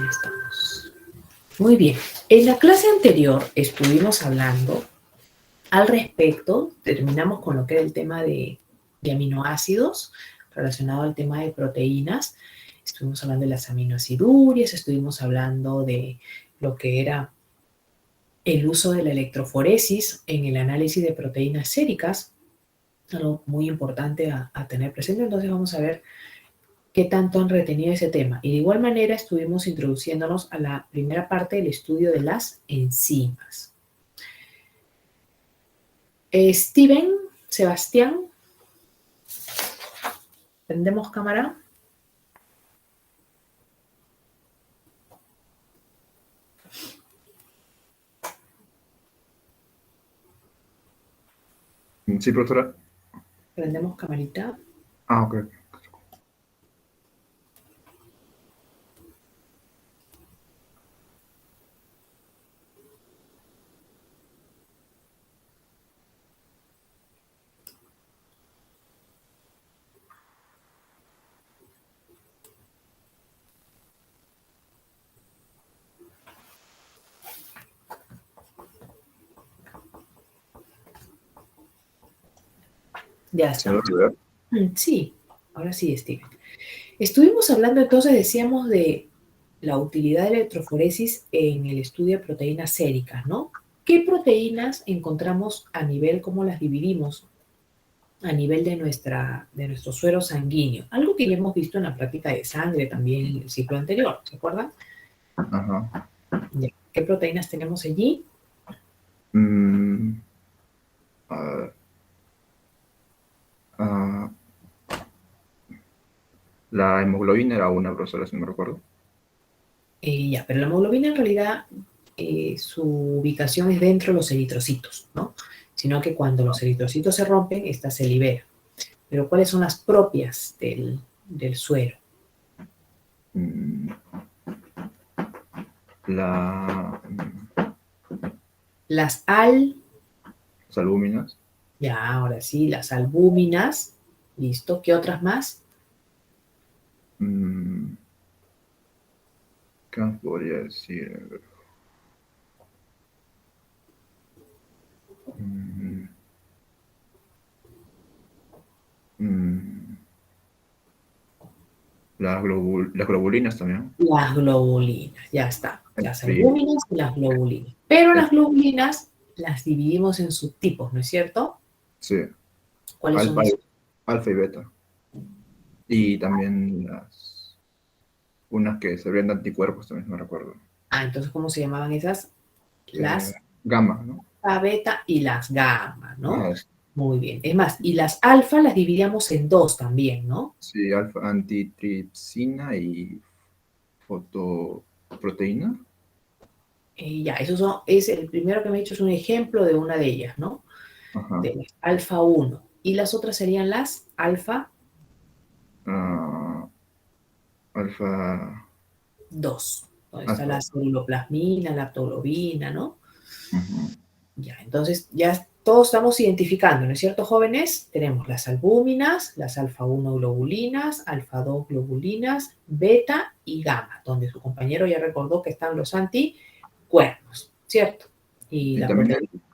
ya estamos. Muy bien. En la clase anterior estuvimos hablando al respecto, terminamos con lo que era el tema de aminoácidos relacionado al tema de proteínas. Estuvimos hablando de las aminoacidurias, estuvimos hablando de lo que era el uso de la electroforesis en el análisis de proteínas séricas, algo muy importante a tener presente. Entonces vamos a ver qué tanto han retenido ese tema. Y de igual manera estuvimos introduciéndonos a la primera parte del estudio de las enzimas. Steven, Sebastián, ¿prendemos cámara? Sí, profesora. Prendemos camarita. Ah, ok. Ya ¿Se me va estamos. a ver? Sí, ahora sí, Steven. Estuvimos hablando entonces, decíamos, de la utilidad de la electroforesis en el estudio de proteínas séricas, ¿no? ¿Qué proteínas encontramos a nivel, cómo las dividimos a nivel de nuestro suero sanguíneo? Algo que ya hemos visto en la práctica de sangre también en el ciclo anterior, ¿se acuerdan? Ajá. ¿Qué proteínas tenemos allí? Mm, a ver. Ah, la hemoglobina era una, profesora, si no me recuerdo. Pero la hemoglobina en realidad su ubicación es dentro de los eritrocitos, ¿no? Sino que cuando los eritrocitos se rompen, esta se libera. Pero ¿cuáles son las propias del suero? Mm, la, Las las albúminas. ya, ahora sí, las albúminas, listo. ¿Qué otras más? Mm, ¿Qué más podría decir? Mm, mm, las globulinas también. Las globulinas, ya está. El Las PRI, albúminas y las globulinas. Pero el- las globulinas las dividimos en subtipos, ¿no es cierto? sí, ¿Cuáles son alfa, esos? alfa y beta. Y también unas que se ven de anticuerpos, también no recuerdo. Entonces, ¿cómo se llamaban esas? Eh, Las Gamma, ¿no? beta y las gamma, ¿no? Ajá, Muy bien. Es más, y las alfa las dividíamos en dos también, ¿no? sí, alfa, antitripsina y fotoproteína. Ya, es el primero que me he dicho es un ejemplo de una de ellas, ¿no? Ajá. De las alfa uno. Y las otras serían las alfa Ah, alfa. 2. Donde está Alfa. la ceruloplasmina, la lactoglobina, ¿no? Ujú. Ya, entonces ya todos estamos identificando, ¿no es cierto, jóvenes? Tenemos las albúminas, las alfa 1 globulinas, alfa 2 globulinas, beta y gamma, donde su compañero ya recordó que están los anticuerpos, ¿cierto? Y Y la también proteína,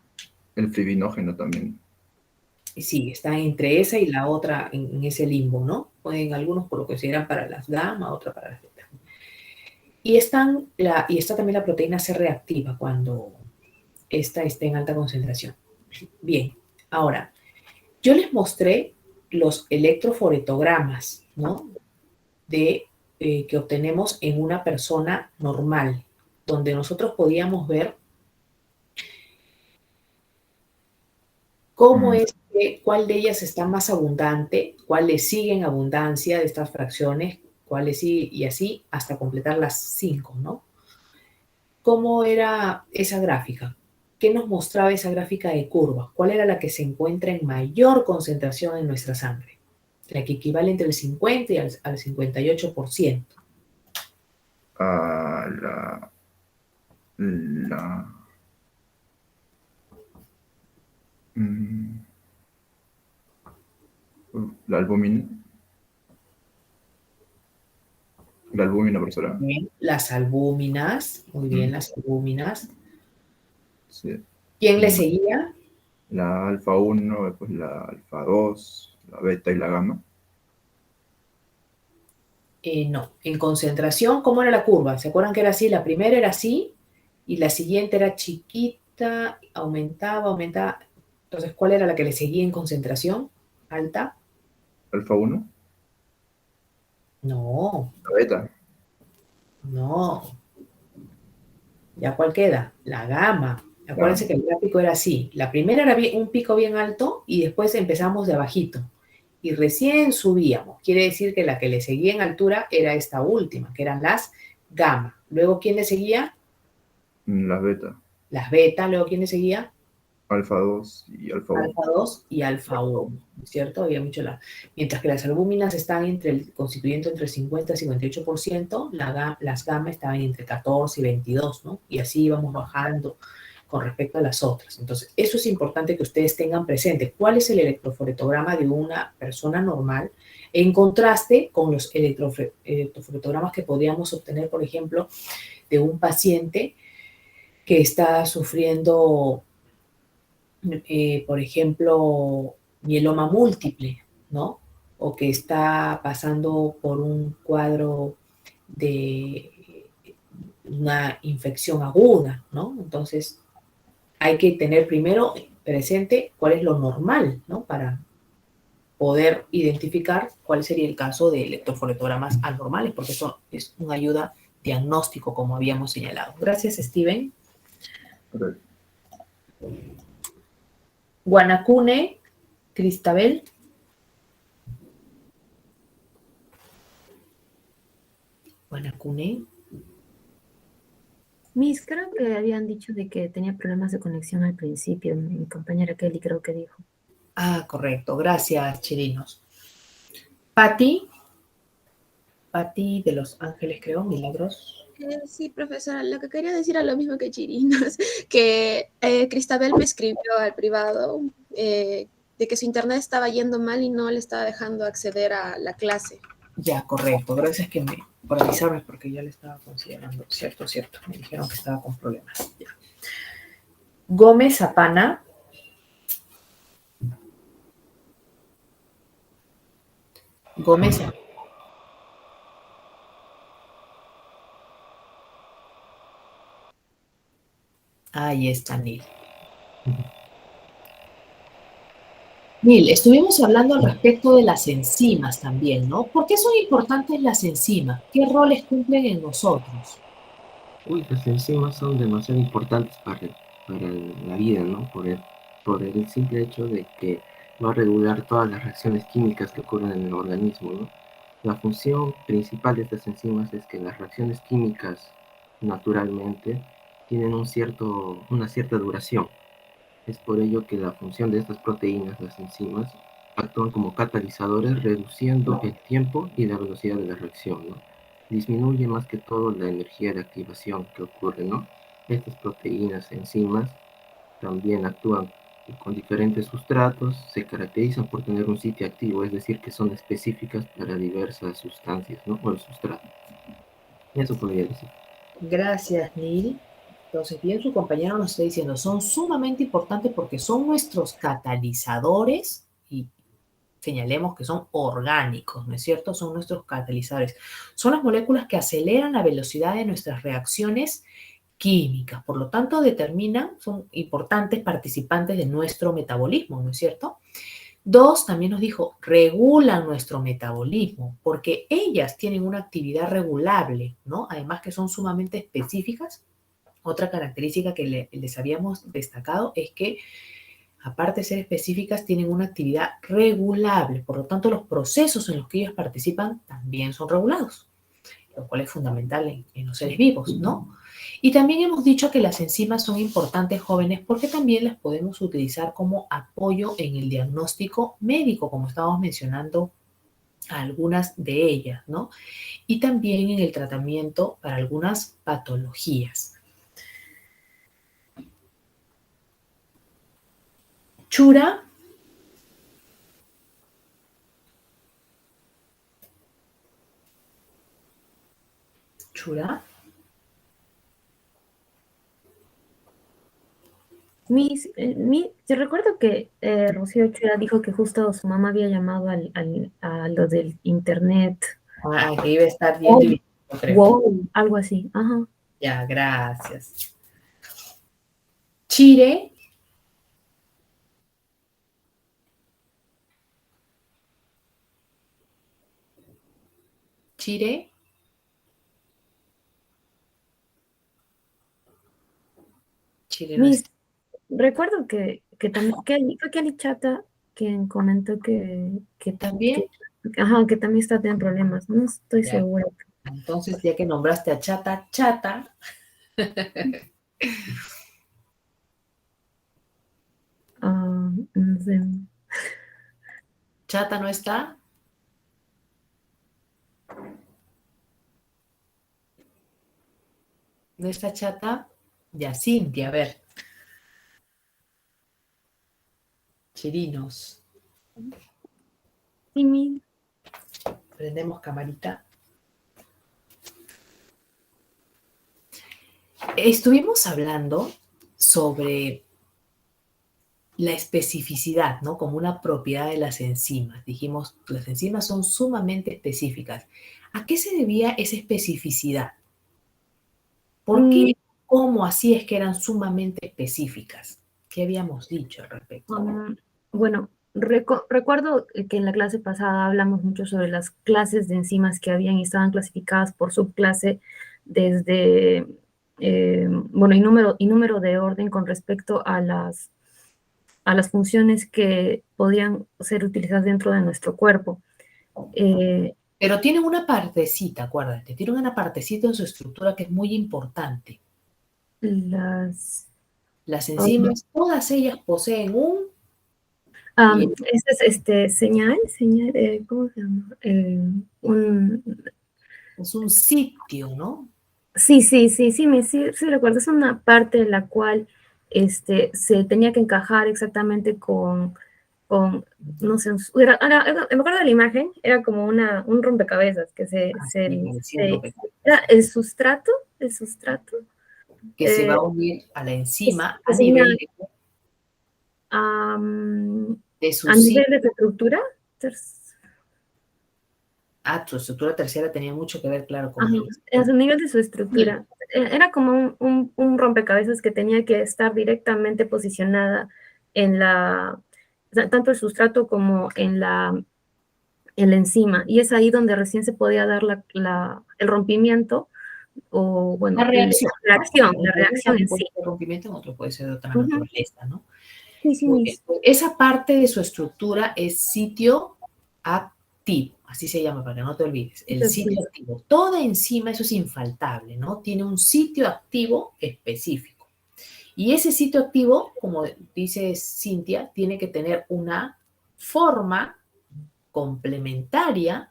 el fibrinógeno también. sí, está entre esa y la otra en ese limbo, ¿no? Pueden algunos por lo que consideran para las gamma, otra para las beta. Y está también la proteína C reactiva cuando esta esté en alta concentración. Bien, ahora, yo les mostré los electroforetogramas, ¿no? Que obtenemos en una persona normal, donde nosotros podíamos ver cómo Mm, es cuál de ellas está más abundante, cuál le sigue en abundancia de estas fracciones, cuál le sigue, y así hasta completar las 5, ¿no? ¿Cómo era esa gráfica? ¿Qué nos mostraba esa gráfica de curvas? ¿Cuál era la que se encuentra en mayor concentración en nuestra sangre? La que equivale entre el 50 y al 58%. a la, mm, la albúmina. La albúmina, profesora. Bien. Las albúminas, muy bien, Mm, las albúminas. sí. ¿Quién le Mm, seguía? La alfa 1, después la alfa 2, la beta y la gamma. No, en concentración, ¿cómo era la curva? ¿Se acuerdan que era así? La primera era así y la siguiente era chiquita, aumentaba, aumentaba. Entonces, ¿cuál era la que le seguía en concentración? ¿Alta? Alfa 1, No, la beta. no. ¿Ya cuál queda? La gamma. La Acuérdense gamma. que el gráfico era así. La primera era un pico bien alto y después empezamos de abajito. Y recién subíamos. Quiere decir que la que le seguía en altura era esta última, que eran las gamma. Luego, ¿quién le seguía? Las beta. Las beta. Luego, ¿quién le seguía? Alfa 2 y alfa 1. Alfa 2 y alfa 1, ¿cierto? Había mucho Mientras que las albúminas están constituyendo entre el 50 y 58%, las gamma estaban entre 14 y 22, ¿no? Y así íbamos bajando con respecto a las otras. Entonces, eso es importante que ustedes tengan presente. ¿Cuál es el electroforetograma de una persona normal en contraste con los electroforetogramas que podríamos obtener, por ejemplo, de un paciente que está sufriendo por ejemplo, mieloma múltiple, ¿no? O que está pasando por un cuadro de una infección aguda, ¿no? Entonces, hay que tener primero presente cuál es lo normal, ¿no? Para poder identificar cuál sería el caso de electrofotogramas anormales, porque eso es una ayuda diagnóstico, como habíamos señalado. Gracias, Steven. Correcto. Guanacune, Cristabel. Guanacune. Miss, creo que habían dicho de que tenía problemas de conexión al principio. Mi compañera Kelly creo que dijo. Ah, correcto. Gracias, Chirinos. Patti. Patti de Los Ángeles, creo, Milagros. Sí, profesora, lo que quería decir era lo mismo que Chirinos, que Cristabel me escribió al privado de que su internet estaba yendo mal y no le estaba dejando acceder a la clase. Ya, correcto. Gracias por avisarme porque ya le estaba considerando. Cierto, cierto. Me dijeron que estaba con problemas. Ya. Gómez Zapana. Gómez. Ahí está, Nil. Nil, estuvimos hablando al respecto de las enzimas también, ¿no? ¿Por qué son importantes las enzimas? ¿Qué roles cumplen en nosotros? Uy, las enzimas son demasiado importantes para la vida, ¿no? Por el simple hecho de que va a regular todas las reacciones químicas que ocurren en el organismo, ¿no? La función principal de estas enzimas es que las reacciones químicas naturalmente tienen una cierta duración. Es por ello que la función de estas proteínas, las enzimas, actúan como catalizadores reduciendo el tiempo y la velocidad de la reacción, ¿no? Disminuye más que todo la energía de activación que ocurre, ¿no? Estas proteínas, enzimas, también actúan con diferentes sustratos, se caracterizan por tener un sitio activo, es decir, que son específicas para diversas sustancias, ¿no? O el sustrato. Eso podría decir. Gracias, Nil. Entonces, bien, su compañero nos está diciendo, son sumamente importantes porque son nuestros catalizadores y señalemos que son orgánicos, ¿no es cierto? Son nuestros catalizadores. Son las moléculas que aceleran la velocidad de nuestras reacciones químicas, por lo tanto son importantes participantes de nuestro metabolismo, ¿no es cierto? Dos, también nos dijo, regulan nuestro metabolismo, porque ellas tienen una actividad regulable, ¿no? Además que son sumamente específicas. Otra característica que les habíamos destacado es que, aparte de ser específicas, tienen una actividad regulable. Por lo tanto, los procesos en los que ellos participan también son regulados, lo cual es fundamental en los seres vivos, ¿no? Y también hemos dicho que las enzimas son importantes, jóvenes, porque también las podemos utilizar como apoyo en el diagnóstico médico, como estábamos mencionando algunas de ellas, ¿no? Y también en el tratamiento para algunas patologías. Chura. Chura. Yo recuerdo que Rocío Chura dijo que justo su mamá había llamado a lo del internet. Que iba a estar viendo y viendo, creo. Wow, algo así. Ajá. Ya, gracias. Chire. Chire. Chire no Mis, está. recuerdo que también fue Kelly Chata quien comentó También. ajá, que también está teniendo problemas. No estoy Ya. segura. Entonces, ya que nombraste a Chata, Chata. No sé. Chata no está. ¿No está Chata? Ya, Cintia, a ver. Chirinos. Sí, Prendemos camarita. Estuvimos hablando sobre la especificidad, ¿no? Como una propiedad de las enzimas. Dijimos, las enzimas son sumamente específicas. ¿A qué se debía esa especificidad? ¿Por qué? ¿Cómo así es que eran sumamente específicas? ¿Qué habíamos dicho al respecto? Bueno, recuerdo que en la clase pasada hablamos mucho sobre las clases de enzimas que habían y estaban clasificadas por subclase desde, bueno, y número de orden con respecto a las funciones que podían ser utilizadas dentro de nuestro cuerpo. Pero tienen una partecita, acuérdate, tienen una partecita en su estructura que es muy importante. Las enzimas, todas ellas poseen un... Este es señal, ¿cómo se llama? Es un sitio, ¿no? Sí, recuerdo. Es una parte de la cual se tenía que encajar exactamente con no sé, me acuerdo de la imagen, era como un rompecabezas que era el sustrato, que se va a unir a la enzima a a nivel de su nivel de su estructura. su estructura tercera tenía mucho que ver, claro, con Ajá, a su nivel de su estructura. Era como un rompecabezas que tenía que estar directamente posicionada o sea, tanto el sustrato como en la enzima. Y es ahí donde recién se podía dar el rompimiento o, bueno, la reacción. la reacción en sí. El rompimiento en otro puede ser de otra Ujú. naturaleza, ¿no? Sí, Muy bien. Esa parte de su estructura es sitio activo, así se llama para que no te olvides, el sitio activo. Toda enzima, eso es infaltable, ¿no? Tiene un sitio activo específico. Y ese sitio activo, como dice Cintia, tiene que tener una forma complementaria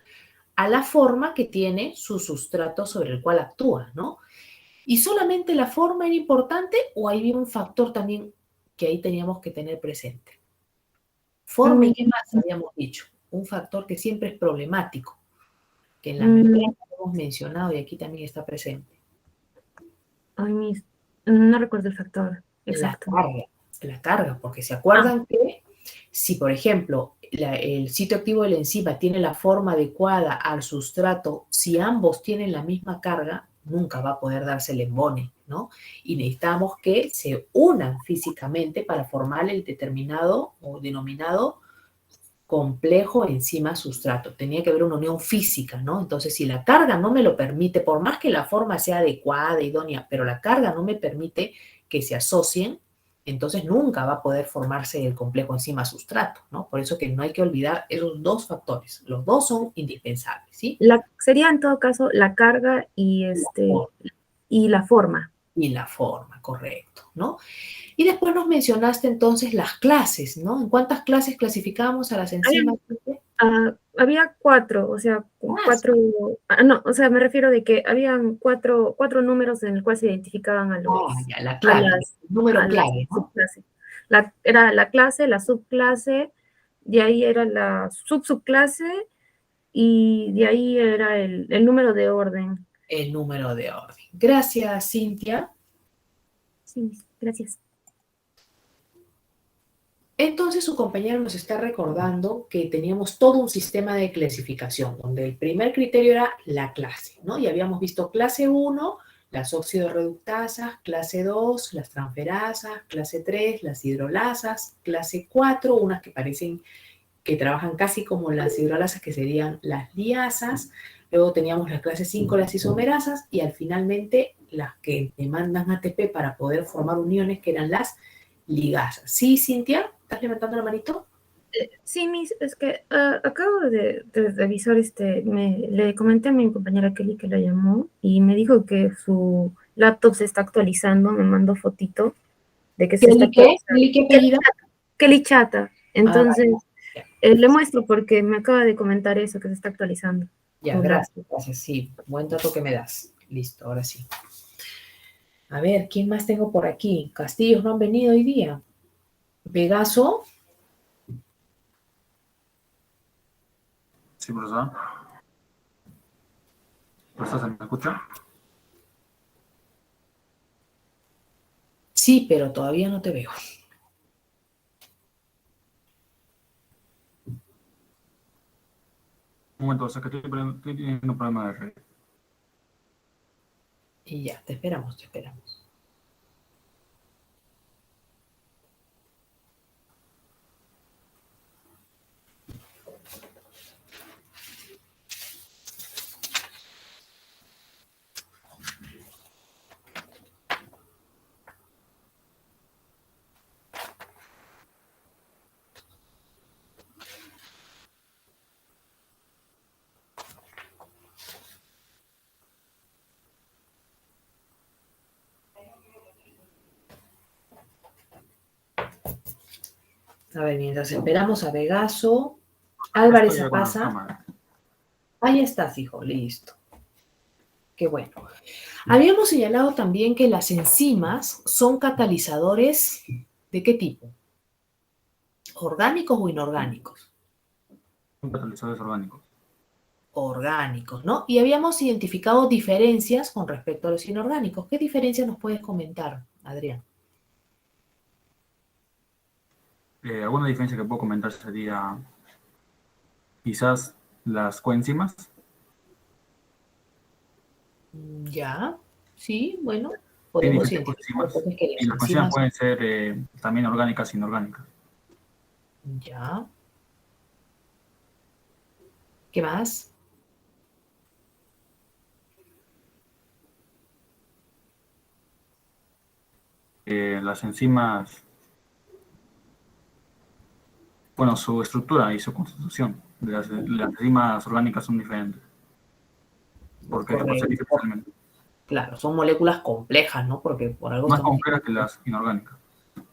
a la forma que tiene su sustrato sobre el cual actúa, ¿no? ¿Y solamente la forma era importante o había un factor también que ahí teníamos que tener presente? Forma y qué más habíamos dicho. Un factor que siempre es problemático, que en la membrana hemos mencionado y aquí también está presente. No recuerdo el factor exacto. La carga, porque se acuerdan que si, por ejemplo, el sitio activo de la enzima tiene la forma adecuada al sustrato, si ambos tienen la misma carga, nunca va a poder darse el embone, ¿no? Y necesitamos que se unan físicamente para formar el determinado o denominado complejo enzima-sustrato. Tenía que haber una unión física, ¿no? Entonces, si la carga no me lo permite, por más que la forma sea adecuada, idónea, pero la carga no me permite que se asocien, entonces nunca va a poder formarse el complejo enzima-sustrato, ¿no? Por eso que no hay que olvidar esos dos factores. Los dos son indispensables, ¿sí? Sería en todo caso la carga y la forma. Y la forma, correcto, ¿no? Y después nos mencionaste entonces las clases, ¿no? ¿En cuántas clases clasificamos a las enzimas? Había 4, o sea, 4, no, o sea, me refiero de que habían 4 números en el cual se identificaban a los... ya, la clave, el número clave, ¿no? Subclase. Era la clase, la subclase, de ahí era la subclase y de ahí era el número de orden. el número de orden. Gracias, Cintia. Sí, gracias. Entonces su compañero nos está recordando que teníamos todo un sistema de clasificación, donde el primer criterio era la clase, ¿no? Y habíamos visto clase 1, las oxidorreductasas, clase 2, las transferasas, clase 3, las hidrolasas, clase 4, unas que parecen que trabajan casi como las hidrolasas, que serían las liasas. Luego teníamos la clase 5, las isomerasas, y al finalmente las que demandan ATP para poder formar uniones, que eran las ligasas. ¿Sí, Cintia? ¿Estás levantando la manito? Sí, Miss, es que acabo de revisar, le comenté a mi compañera Kelly que la llamó y me dijo que su laptop se está actualizando, me mandó fotito de que se está ¿Kelly qué? actualizando. ¿Kelly qué apellido? Kelly Chata. Entonces, Ya, le muestro porque me acaba de comentar eso, que se está actualizando. ya, gracias, gracias. Sí, buen dato que me das. Listo, ahora sí. A ver, ¿quién más tengo por aquí? Castillos no han venido hoy día. Pegaso. Sí, profesor. ¿Profesor, se me escucha? Sí, pero todavía no te veo. Un momento, o sea que estoy teniendo un problema de red. Y ya, te esperamos, te esperamos. A ver, mientras esperamos a Pegaso, Álvarez Estoy ya con la Apaza. cámara. Ahí estás, hijo, listo. Qué bueno. Habíamos señalado también que las enzimas son catalizadores ¿de qué tipo? ¿Orgánicos o inorgánicos? Son catalizadores orgánicos. Orgánicos, ¿no? Y habíamos identificado diferencias con respecto a los inorgánicos. ¿Qué diferencias nos puedes comentar, Adrián? Alguna diferencia que puedo comentar sería quizás las coenzimas. Ya, sí, bueno, Hay podemos diferentes identificar coenzimas entonces que y las las coenzimas enzimas, pueden ser también orgánicas e inorgánicas. ya. ¿Qué más? Las enzimas, bueno, su estructura y su constitución de las enzimas orgánicas son diferentes. Porque por ser Correcto. diferentes elementos. Claro, son moléculas complejas, ¿no? Porque por algo Más estamos complejas que las inorgánicas.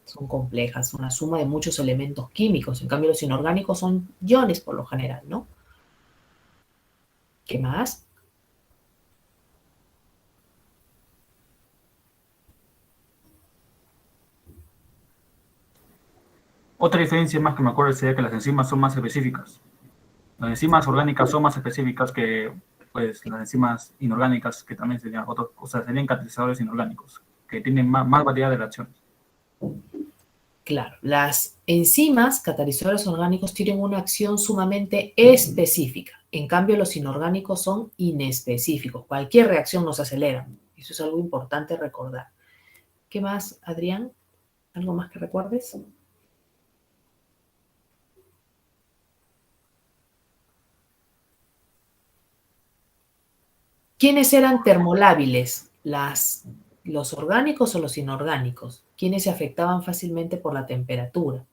son complejas, una suma de muchos elementos químicos. En cambio, los inorgánicos son iones por lo general, ¿no? ¿Qué más? Otra diferencia más que me acuerdo sería que las enzimas son más específicas. Las enzimas orgánicas son más específicas que pues, las enzimas inorgánicas, que también serían otros, o sea, serían catalizadores inorgánicos, que tienen más variedad de reacciones. Claro, las enzimas catalizadores orgánicos tienen una acción sumamente específica. En cambio, los inorgánicos son inespecíficos. Cualquier reacción nos acelera. Eso es algo importante recordar. ¿Qué más, Adrián? ¿Algo más que recuerdes? ¿Quiénes eran termolábiles? ¿Los orgánicos o los inorgánicos? ¿Quiénes se afectaban fácilmente por la temperatura?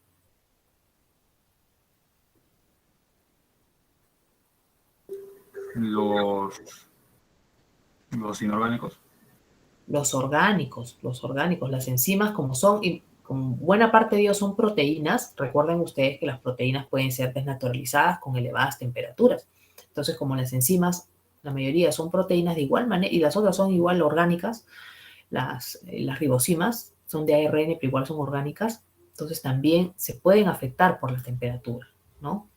Los inorgánicos. Los orgánicos, las enzimas como son, y como buena parte de ellos son proteínas, recuerden ustedes que las proteínas pueden ser desnaturalizadas con elevadas temperaturas. Entonces, como las enzimas, la mayoría son proteínas de igual manera, y las otras son igual orgánicas, las ribosimas son de ARN, pero igual son orgánicas, entonces también se pueden afectar por la temperatura, ¿no?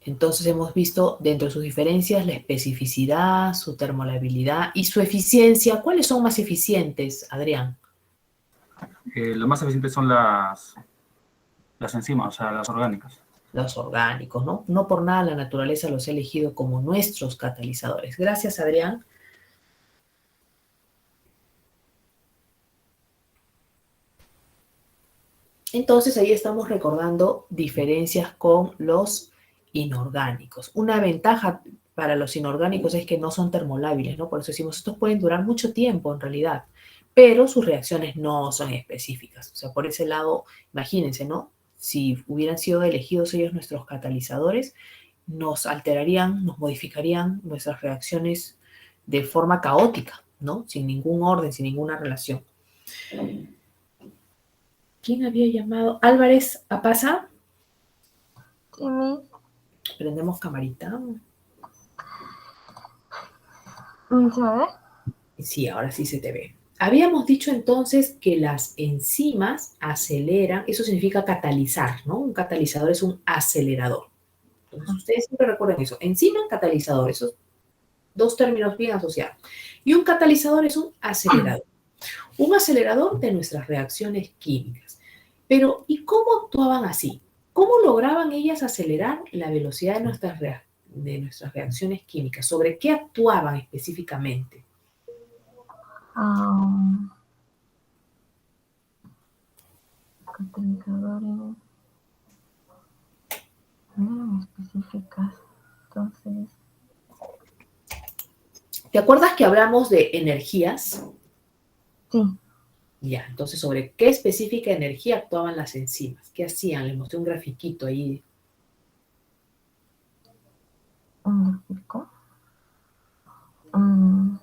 Entonces hemos visto dentro de sus diferencias la especificidad, su termolabilidad y su eficiencia. ¿Cuáles son más eficientes, Adrián? Lo más eficientes son las enzimas, o sea, las orgánicas. Los orgánicos, ¿no? No por nada la naturaleza los ha elegido como nuestros catalizadores. Gracias, Adrián. Entonces ahí estamos recordando diferencias con los inorgánicos. Una ventaja para los inorgánicos es que no son termolábiles, ¿no? Por eso decimos, estos pueden durar mucho tiempo en realidad, pero sus reacciones no son específicas. O sea, por ese lado, imagínense, ¿no? Si hubieran sido elegidos ellos nuestros catalizadores, nos alterarían, nos modificarían nuestras reacciones de forma caótica, ¿no? Sin ningún orden, sin ninguna relación. ¿Quién había llamado? Álvarez Apaza. Sí, Miss. Prendemos camarita. ¿Se va a ver? Sí, ahora sí se te ve. Habíamos dicho entonces que las enzimas aceleran, eso significa catalizar, ¿no? Un catalizador es un acelerador. Entonces, ustedes siempre recuerden eso. Enzima, catalizador, esos dos términos bien asociados. Y un catalizador es un acelerador. Un acelerador de nuestras reacciones químicas. Pero, ¿y cómo actuaban así? ¿Cómo lograban ellas acelerar la velocidad de nuestras reacciones químicas? ¿Sobre qué actuaban específicamente? Catalizadores no eran específicas, entonces... ¿Te acuerdas que hablamos de energías? Sí. Ya, entonces, ¿sobre qué específica energía actuaban las enzimas? ¿Qué hacían? Les mostré un grafiquito ahí. ¿Un gráfico? Un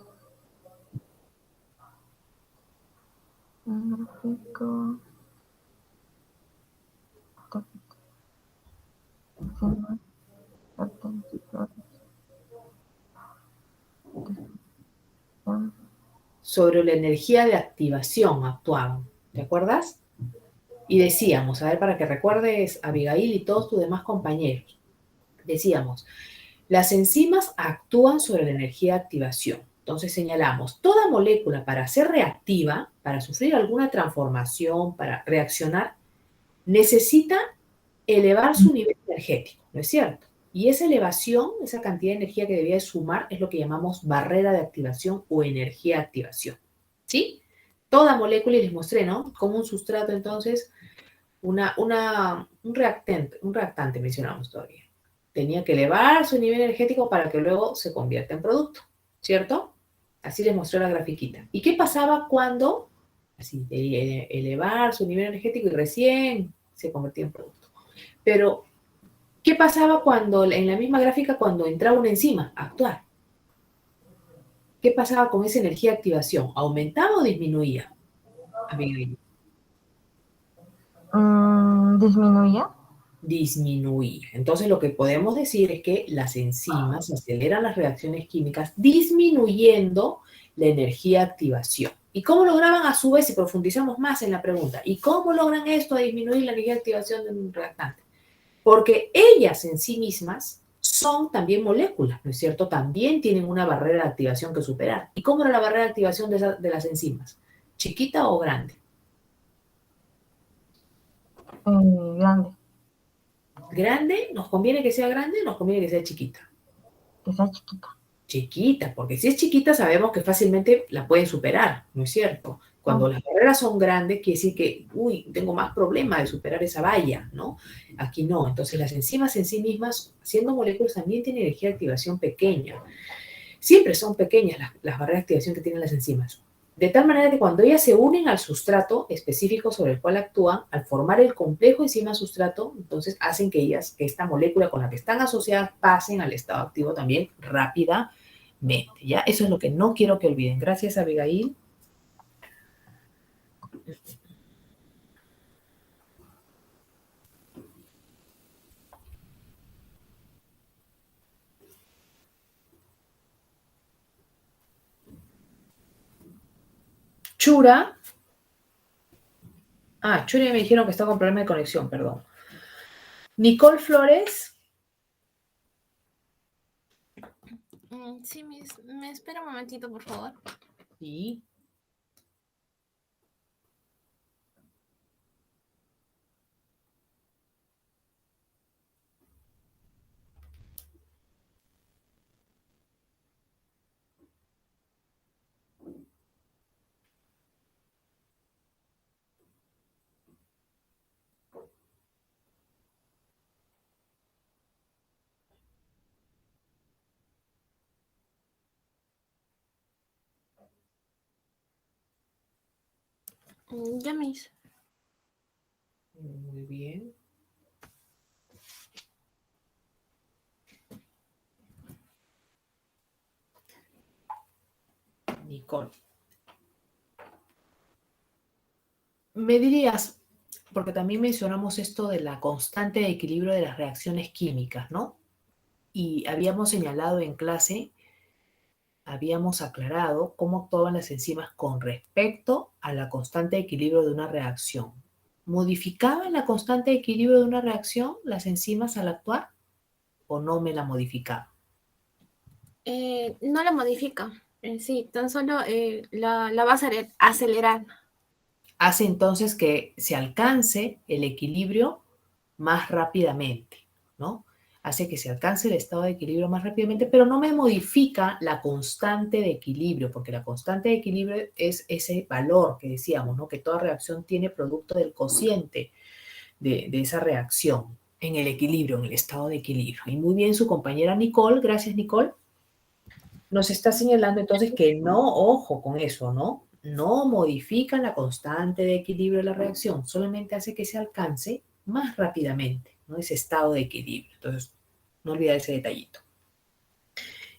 gráfico... Sobre la energía de activación actuaban, ¿te acuerdas? Y decíamos, a ver, para que recuerdes, Abigail y todos tus demás compañeros, decíamos, las enzimas actúan sobre la energía de activación. Entonces señalamos, toda molécula para ser reactiva, para sufrir alguna transformación, para reaccionar, necesita elevar su nivel energético, ¿no es cierto? Y esa elevación, esa cantidad de energía que debía sumar, es lo que llamamos barrera de activación o energía de activación, ¿sí? Toda molécula, y les mostré, ¿no? Como un sustrato, entonces, un reactante mencionamos todavía. Tenía que elevar su nivel energético para que luego se convierta en producto, ¿cierto? Así les mostré la grafiquita. ¿Y qué pasaba cuando, así, elevar su nivel energético y recién se convertía en producto? Pero, ¿qué pasaba cuando, en la misma gráfica, cuando entraba una enzima a actuar? ¿Qué pasaba con esa energía de activación? ¿Aumentaba o disminuía? Abigail. ¿Disminuía? Disminuía. Entonces, lo que podemos decir es que las enzimas aceleran las reacciones químicas disminuyendo la energía de activación. ¿Y cómo lograban a su vez, si profundizamos más en la pregunta, ¿y cómo logran esto a disminuir la energía de activación de un reactante? Porque ellas en sí mismas son también moléculas, ¿no es cierto? También tienen una barrera de activación que superar. ¿Y cómo era la barrera de activación de las enzimas? ¿Chiquita o grande? Grande. ¿Grande? ¿Nos conviene que sea grande o nos conviene que sea chiquita? Que sea chiquita. Chiquita, porque si es chiquita sabemos que fácilmente la pueden superar, ¿no es cierto? Cuando las barreras son grandes, quiere decir que, tengo más problema de superar esa valla, ¿no? Aquí no. Entonces, las enzimas en sí mismas, siendo moléculas, también tienen energía de activación pequeña. Siempre son pequeñas las barreras de activación que tienen las enzimas. De tal manera que cuando ellas se unen al sustrato específico sobre el cual actúan, al formar el complejo enzima-sustrato, entonces hacen que esta molécula con la que están asociadas, pasen al estado activo también rápidamente. ¿Ya? Eso es lo que no quiero que olviden. Gracias, Abigail. Chura. Chura me dijeron que está con problema de conexión, perdón. Nicole Flores. Sí, me espera un momentito, por favor. Sí. Ya, Miss. Muy bien. Nicole. Me dirías, porque también mencionamos esto de la constante de equilibrio de las reacciones químicas, ¿no? Y habíamos señalado en clase, habíamos aclarado cómo actuaban las enzimas con respecto a la constante de equilibrio de una reacción. ¿Modificaban la constante de equilibrio de una reacción las enzimas al actuar o no me la modificaban? No la modifica en sí, tan solo la va a acelerar. Hace entonces que se alcance el equilibrio más rápidamente, ¿no? Hace que se alcance el estado de equilibrio más rápidamente, pero no me modifica la constante de equilibrio, porque la constante de equilibrio es ese valor que decíamos, ¿no? Que toda reacción tiene producto del cociente de esa reacción en el equilibrio, en el estado de equilibrio. Y muy bien su compañera Nicole, gracias Nicole, nos está señalando entonces que no, ojo con eso, ¿no? No modifica la constante de equilibrio de la reacción, solamente hace que se alcance más rápidamente, ¿no? Ese estado de equilibrio. Entonces, no olvidar ese detallito.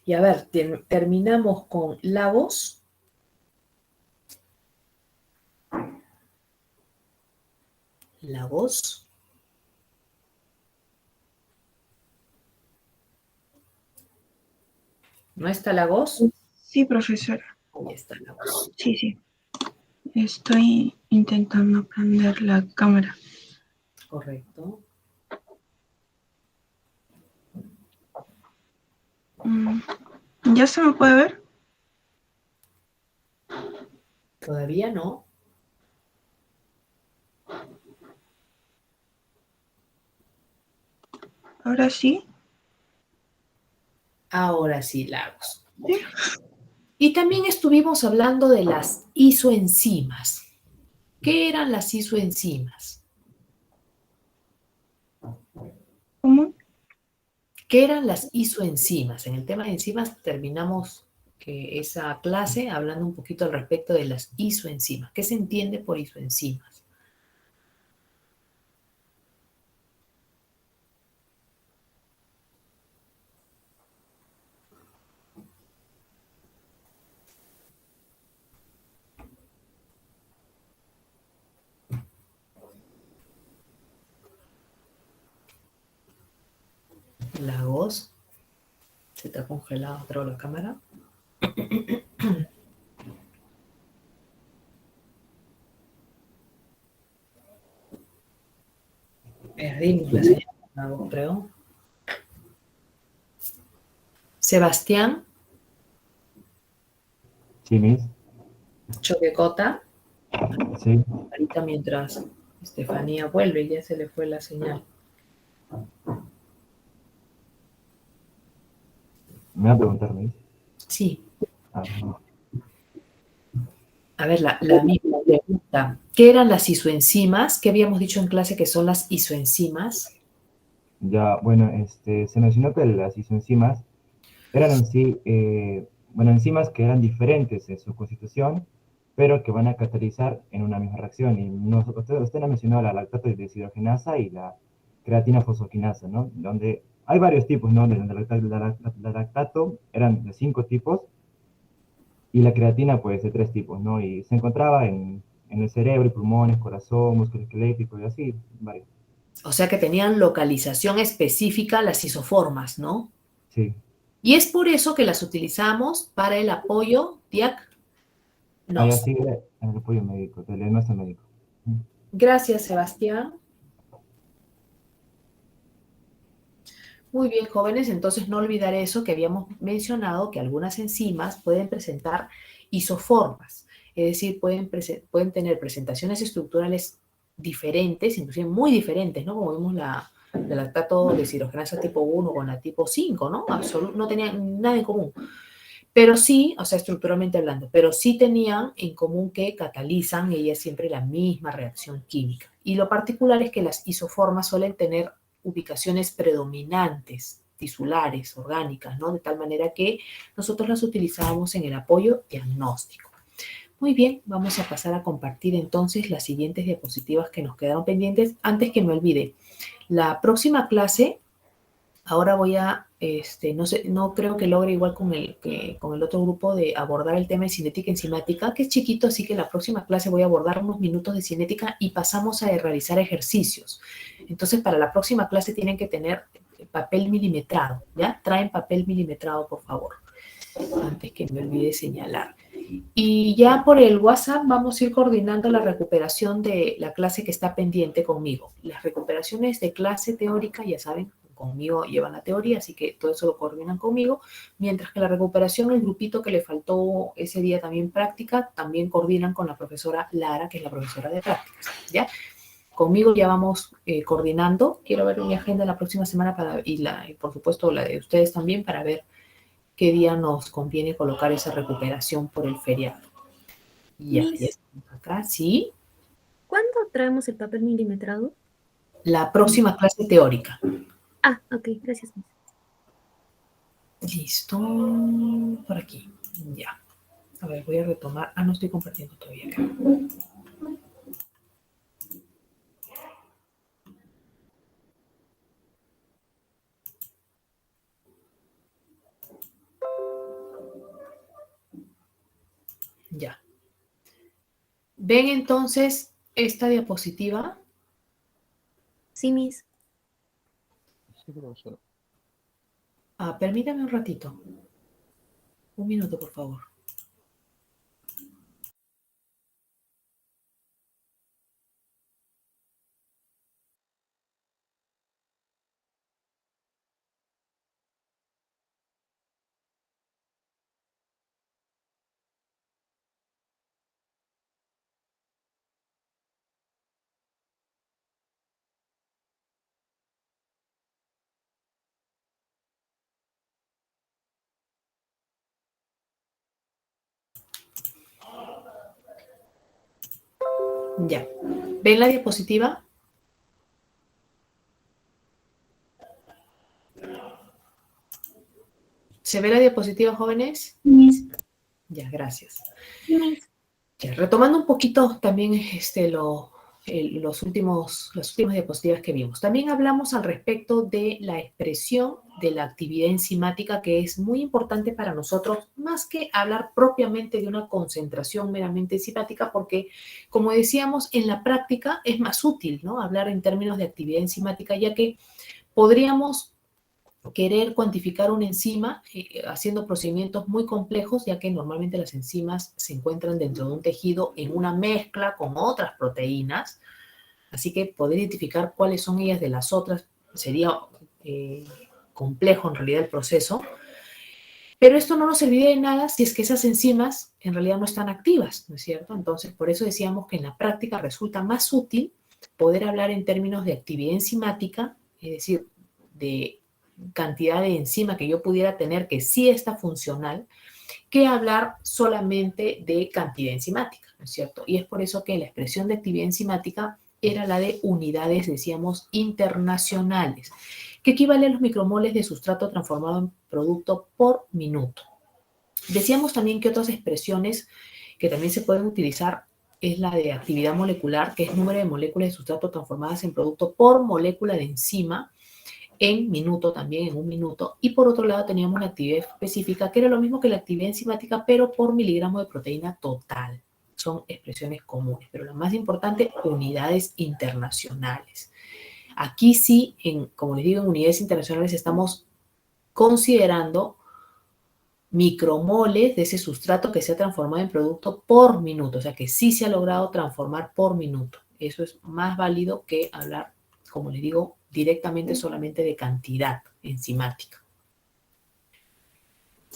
Y a ver, terminamos con Lagos. Lagos. ¿No está Lagos? Sí, profesora. Ahí está Lagos. Sí, sí. Estoy intentando prender la cámara. Correcto. ¿Ya se me puede ver? Todavía no. Ahora sí. Ahora sí, Lagos. Sí. Y también estuvimos hablando de las isoenzimas. ¿Qué eran las isoenzimas? ¿Cómo? ¿Qué eran las isoenzimas? En el tema de enzimas terminamos esa clase hablando un poquito al respecto de las isoenzimas. ¿Qué se entiende por isoenzimas? Lagos. Se está congelado, creo, la cámara. Perdimos la señal, Lagos, creo. Sebastián. Sí, Miss. Choquecota. Sí. Ahorita mientras Estefanía vuelve, ya se le fue la señal. Me va a preguntar, Miss. Sí. Ah, no. A ver, la misma pregunta. ¿Qué eran las isoenzimas? ¿Qué habíamos dicho en clase que son las isoenzimas? Ya, bueno, se mencionó que las isoenzimas eran en sí, bueno, enzimas que eran diferentes en su constitución, pero que van a catalizar en una misma reacción. Y usted ha mencionado la lactato deshidrogenasa y la creatina fosfoquinasa, ¿no? Donde hay varios tipos, ¿no? Donde la lactato eran de 5 tipos y la creatina, pues, de 3 tipos, ¿no? Y se encontraba en el cerebro, y pulmones, corazón, músculo esquelético y así, varios. O sea que tenían localización específica las isoformas, ¿no? Sí. Y es por eso que las utilizamos para el apoyo Ahí diagnóstico. así en el apoyo médico, del diagnóstico médico. Gracias, Sebastián. Muy bien, jóvenes, entonces no olvidar eso que habíamos mencionado, que algunas enzimas pueden presentar isoformas, es decir, pueden tener presentaciones estructurales diferentes, inclusive muy diferentes, ¿no? Como vimos la lactato deshidrogenasa tipo 1 con la tipo 5, ¿no? No tenían nada en común. Pero sí, o sea, estructuralmente hablando, pero sí tenían en común que catalizan ellas siempre la misma reacción química. Y lo particular es que las isoformas suelen tener ubicaciones predominantes, tisulares, orgánicas, ¿no? De tal manera que nosotros las utilizábamos en el apoyo diagnóstico. Muy bien, vamos a pasar a compartir entonces las siguientes diapositivas que nos quedaron pendientes. Antes que me olvide, la próxima clase, ahora voy a, no sé, no creo que logre igual con el otro grupo de abordar el tema de cinética enzimática, que es chiquito, así que la próxima clase voy a abordar unos minutos de cinética y pasamos a realizar ejercicios. Entonces, para la próxima clase tienen que tener papel milimetrado, ¿ya? Traen papel milimetrado, por favor, antes que me olvide señalar. Y ya por el WhatsApp vamos a ir coordinando la recuperación de la clase que está pendiente conmigo. Las recuperaciones de clase teórica, ya saben, conmigo llevan la teoría, así que todo eso lo coordinan conmigo, mientras que la recuperación, el grupito que le faltó ese día también práctica, también coordinan con la profesora Lara, que es la profesora de prácticas, ¿ya? Conmigo ya vamos coordinando. Quiero ver mi agenda la próxima semana y por supuesto la de ustedes también para ver qué día nos conviene colocar esa recuperación por el feriado. Ya estamos acá, ¿sí? ¿Cuándo traemos el papel milimetrado? La próxima clase teórica. Ah, ok, gracias. Listo. Por aquí. Ya. A ver, voy a retomar. Ah, no estoy compartiendo todavía acá. Ya. ¿Ven entonces esta diapositiva? Sí, Miss. Permítame un ratito. Un minuto, por favor. Ya. ¿Ven la diapositiva? ¿Se ve la diapositiva, jóvenes? Ya, gracias. Ya, retomando un poquito también las últimas diapositivas que vimos. También hablamos al respecto de la expresión de la actividad enzimática, que es muy importante para nosotros, más que hablar propiamente de una concentración meramente enzimática, porque, como decíamos, en la práctica es más útil, ¿no? Hablar en términos de actividad enzimática, ya que podríamos querer cuantificar una enzima haciendo procedimientos muy complejos, ya que normalmente las enzimas se encuentran dentro de un tejido en una mezcla con otras proteínas, así que poder identificar cuáles son ellas de las otras sería complejo en realidad el proceso, pero esto no nos serviría de nada si es que esas enzimas en realidad no están activas, ¿no es cierto? Entonces, por eso decíamos que en la práctica resulta más útil poder hablar en términos de actividad enzimática, es decir, de cantidad de enzima que yo pudiera tener que sí está funcional, que hablar solamente de cantidad enzimática, ¿no es cierto? Y es por eso que la expresión de actividad enzimática era la de unidades, decíamos, internacionales, que equivale a los micromoles de sustrato transformado en producto por minuto. Decíamos también que otras expresiones que también se pueden utilizar es la de actividad molecular, que es número de moléculas de sustrato transformadas en producto por molécula de enzima, en minuto también, en un minuto. Y por otro lado teníamos la actividad específica, que era lo mismo que la actividad enzimática, pero por miligramo de proteína total. Son expresiones comunes, pero lo más importante, unidades internacionales. Aquí sí, como les digo, en unidades internacionales estamos considerando micromoles de ese sustrato que se ha transformado en producto por minuto, o sea que sí se ha logrado transformar por minuto. Eso es más válido que hablar como le digo, directamente solamente de cantidad enzimática.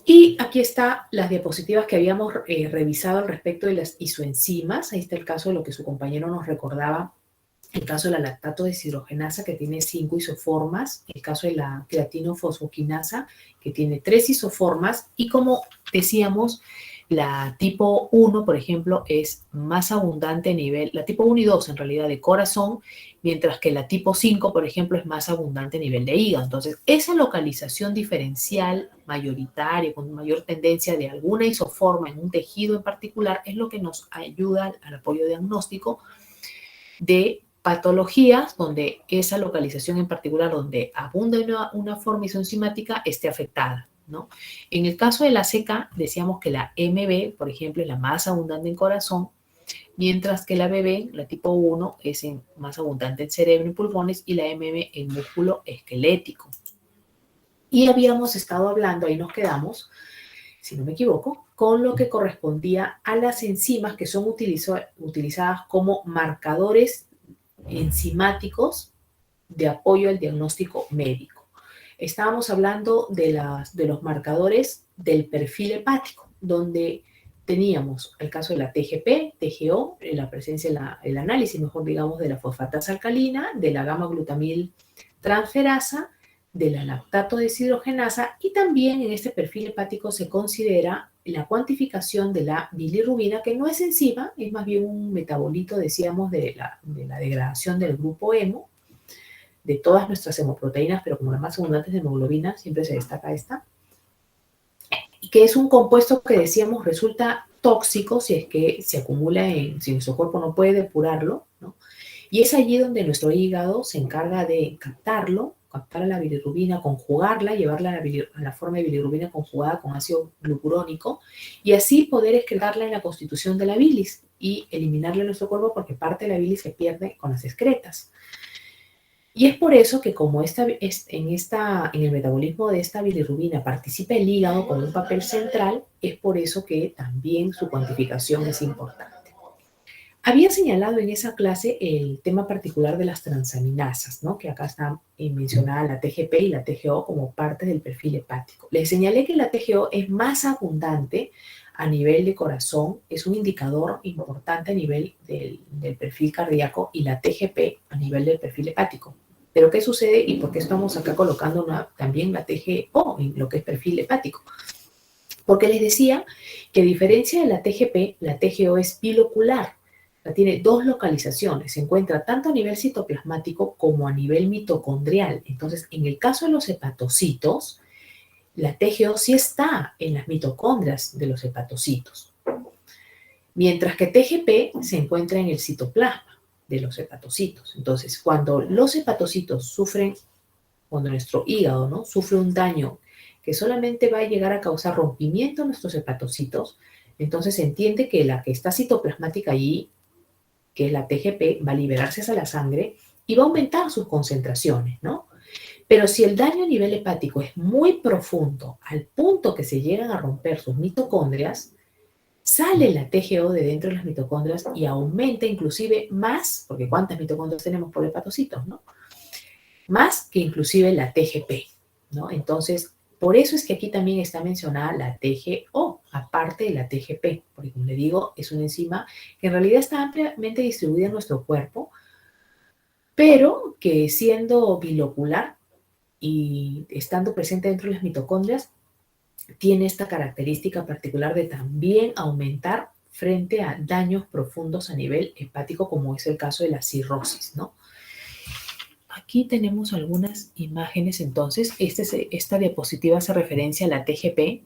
Y aquí están las diapositivas que habíamos revisado al respecto de las isoenzimas. Ahí está el caso de lo que su compañero nos recordaba, el caso de la lactato deshidrogenasa, que tiene 5 isoformas, el caso de la creatinofosfoquinasa, que tiene 3 isoformas, y como decíamos, la tipo 1, por ejemplo, es más abundante a nivel, la tipo 1 y 2 en realidad de corazón, mientras que la tipo 5, por ejemplo, es más abundante a nivel de hígado. Entonces, esa localización diferencial mayoritaria, con mayor tendencia de alguna isoforma en un tejido en particular, es lo que nos ayuda al apoyo diagnóstico de patologías donde esa localización en particular, donde abunda una forma isoenzimática, esté afectada, ¿no? En el caso de la CK, decíamos que la MB, por ejemplo, es la más abundante en corazón, mientras que la BB, la tipo 1, es más abundante en cerebro y pulmones, y la MM en músculo esquelético. Y habíamos estado hablando, ahí nos quedamos, si no me equivoco, con lo que correspondía a las enzimas que son utilizadas como marcadores enzimáticos de apoyo al diagnóstico médico. Estábamos hablando de los marcadores del perfil hepático, donde teníamos el caso de la TGP, TGO, la presencia, el análisis, mejor digamos, de la fosfatasa alcalina, de la gamma-glutamil transferasa, de la lactato deshidrogenasa, y también en este perfil hepático se considera la cuantificación de la bilirrubina, que no es enzima, es más bien un metabolito, decíamos, de la degradación del grupo hemo, de todas nuestras hemoproteínas, pero como las más abundantes de hemoglobina, siempre se destaca esta, y que es un compuesto que decíamos resulta tóxico si es que se acumula si nuestro cuerpo no puede depurarlo, ¿no? Y es allí donde nuestro hígado se encarga de captarlo, captar a la bilirrubina, conjugarla, llevarla a la forma de bilirrubina conjugada con ácido glucurónico, y así poder excretarla en la constitución de la bilis y eliminarla en nuestro cuerpo, porque parte de la bilis se pierde con las excretas. Y es por eso que como en el metabolismo de esta bilirrubina participa el hígado con un papel central, es por eso que también su cuantificación es importante. Había señalado en esa clase el tema particular de las transaminasas, ¿no? Que acá está mencionada la TGP y la TGO como parte del perfil hepático. Les señalé que la TGO es más abundante a nivel de corazón, es un indicador importante a nivel del perfil cardíaco, y la TGP a nivel del perfil hepático. Pero ¿qué sucede y por qué estamos acá colocando también la TGO en lo que es perfil hepático? Porque les decía que a diferencia de la TGP, la TGO es bilocular. Tiene 2 localizaciones, se encuentra tanto a nivel citoplasmático como a nivel mitocondrial. Entonces, en el caso de los hepatocitos, la TGO sí está en las mitocondrias de los hepatocitos, mientras que TGP se encuentra en el citoplasma de los hepatocitos. Entonces, cuando los hepatocitos sufren, cuando nuestro hígado, ¿no?, sufre un daño que solamente va a llegar a causar rompimiento en nuestros hepatocitos, entonces se entiende que la que está citoplasmática allí, que es la TGP, va a liberarse hacia la sangre y va a aumentar sus concentraciones, ¿no? Pero si el daño a nivel hepático es muy profundo, al punto que se llegan a romper sus mitocondrias, sale la TGO de dentro de las mitocondrias y aumenta inclusive más, porque ¿cuántas mitocondrias tenemos por hepatocitos, no? Más que inclusive la TGP, ¿no? Entonces, por eso es que aquí también está mencionada la TGO, aparte de la TGP, porque como le digo, es una enzima que en realidad está ampliamente distribuida en nuestro cuerpo, pero que siendo bilocular y estando presente dentro de las mitocondrias, tiene esta característica particular de también aumentar frente a daños profundos a nivel hepático, como es el caso de la cirrosis, ¿no? Aquí tenemos algunas imágenes, entonces. Esta diapositiva hace referencia a la TGP.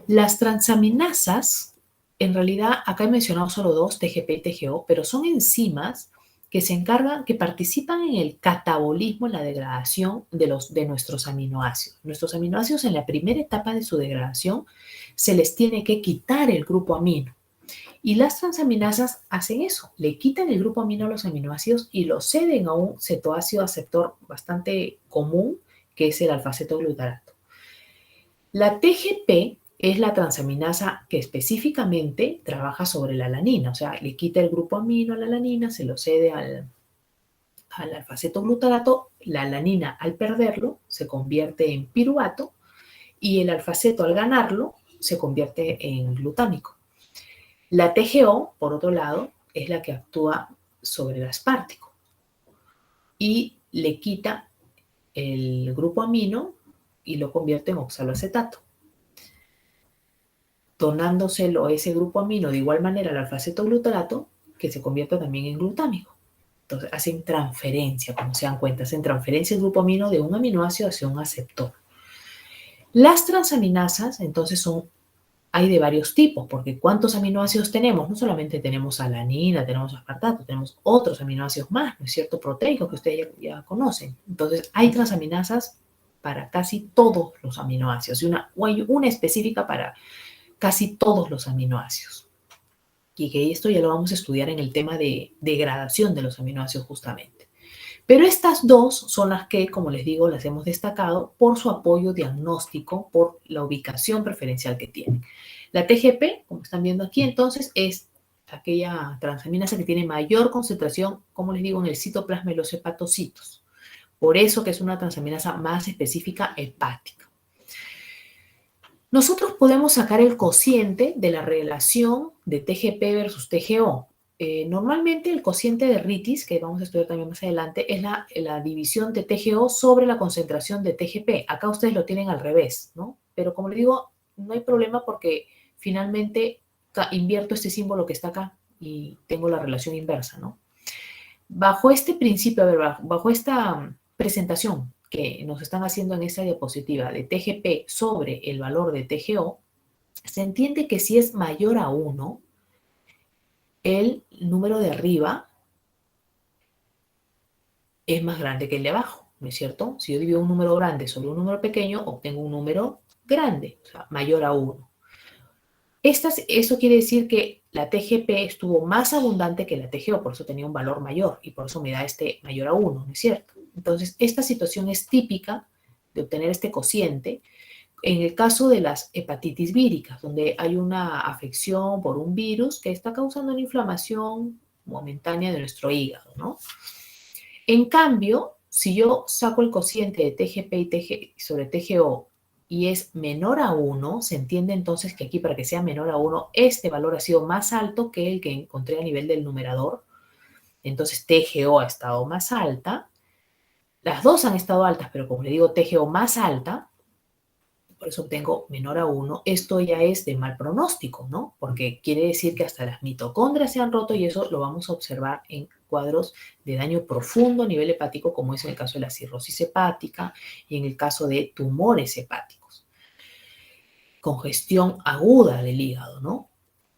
Las transaminasas, en realidad, acá he mencionado solo 2, TGP y TGO, pero son enzimas que se encargan, que participan en el catabolismo, en la degradación de nuestros aminoácidos. Nuestros aminoácidos, en la primera etapa de su degradación, se les tiene que quitar el grupo amino. Y las transaminasas hacen eso, le quitan el grupo amino a los aminoácidos y lo ceden a un cetoácido aceptor bastante común, que es el alfa-cetoglutarato. La TGP es la transaminasa que específicamente trabaja sobre la alanina, o sea, le quita el grupo amino a la alanina, se lo cede al alfa-cetoglutarato, la alanina al perderlo se convierte en piruvato y el alfa-ceto al ganarlo se convierte en glutámico. La TGO, por otro lado, es la que actúa sobre el aspartico y le quita el grupo amino y lo convierte en oxaloacetato, donándoselo ese grupo amino de igual manera al alfa-cetoglutarato, que se convierte también en glutámico. Entonces hacen transferencia, como se dan cuenta, hacen transferencia el grupo amino de un aminoácido hacia un aceptor. Las transaminasas, entonces, hay de varios tipos, porque ¿cuántos aminoácidos tenemos? No solamente tenemos alanina, tenemos aspartato, tenemos otros aminoácidos más, ¿no es cierto? Proteicos que ustedes ya conocen. Entonces, hay transaminasas para casi todos los aminoácidos o hay una específica para casi todos los aminoácidos. Y que esto ya lo vamos a estudiar en el tema de degradación de los aminoácidos justamente. Pero estas dos son las que, como les digo, las hemos destacado por su apoyo diagnóstico, por la ubicación preferencial que tienen. La TGP, como están viendo aquí, entonces, es aquella transaminasa que tiene mayor concentración, como les digo, en el citoplasma y los hepatocitos. Por eso que es una transaminasa más específica hepática. Nosotros podemos sacar el cociente de la relación de TGP versus TGO. Normalmente el cociente de Rittis, que vamos a estudiar también más adelante, es la división de TGO sobre la concentración de TGP. Acá ustedes lo tienen al revés, ¿no? Pero como les digo, no hay problema porque finalmente invierto este símbolo que está acá y tengo la relación inversa, ¿no? Bajo este principio, a ver, bajo esta presentación que nos están haciendo en esta diapositiva de TGP sobre el valor de TGO, se entiende que si es mayor a 1, el número de arriba es más grande que el de abajo, ¿no es cierto? Si yo divido un número grande sobre un número pequeño, obtengo un número grande, o sea, mayor a 1. Eso quiere decir que la TGP estuvo más abundante que la TGO, por eso tenía un valor mayor y por eso me da este mayor a 1, ¿no es cierto? Entonces, esta situación es típica de obtener este cociente en el caso de las hepatitis víricas, donde hay una afección por un virus que está causando una inflamación momentánea de nuestro hígado, ¿no? En cambio, si yo saco el cociente de TGP y sobre TGO y es menor a 1, se entiende entonces que aquí para que sea menor a 1, este valor ha sido más alto que el que encontré a nivel del numerador. Entonces TGO ha estado más alta. Las dos han estado altas, pero como le digo, TGO más alta, por eso obtengo menor a 1. Esto ya es de mal pronóstico, ¿no? Porque quiere decir que hasta las mitocondrias se han roto y eso lo vamos a observar en cuadros de daño profundo a nivel hepático, como es en el caso de la cirrosis hepática y en el caso de tumores hepáticos. Congestión aguda del hígado, ¿no?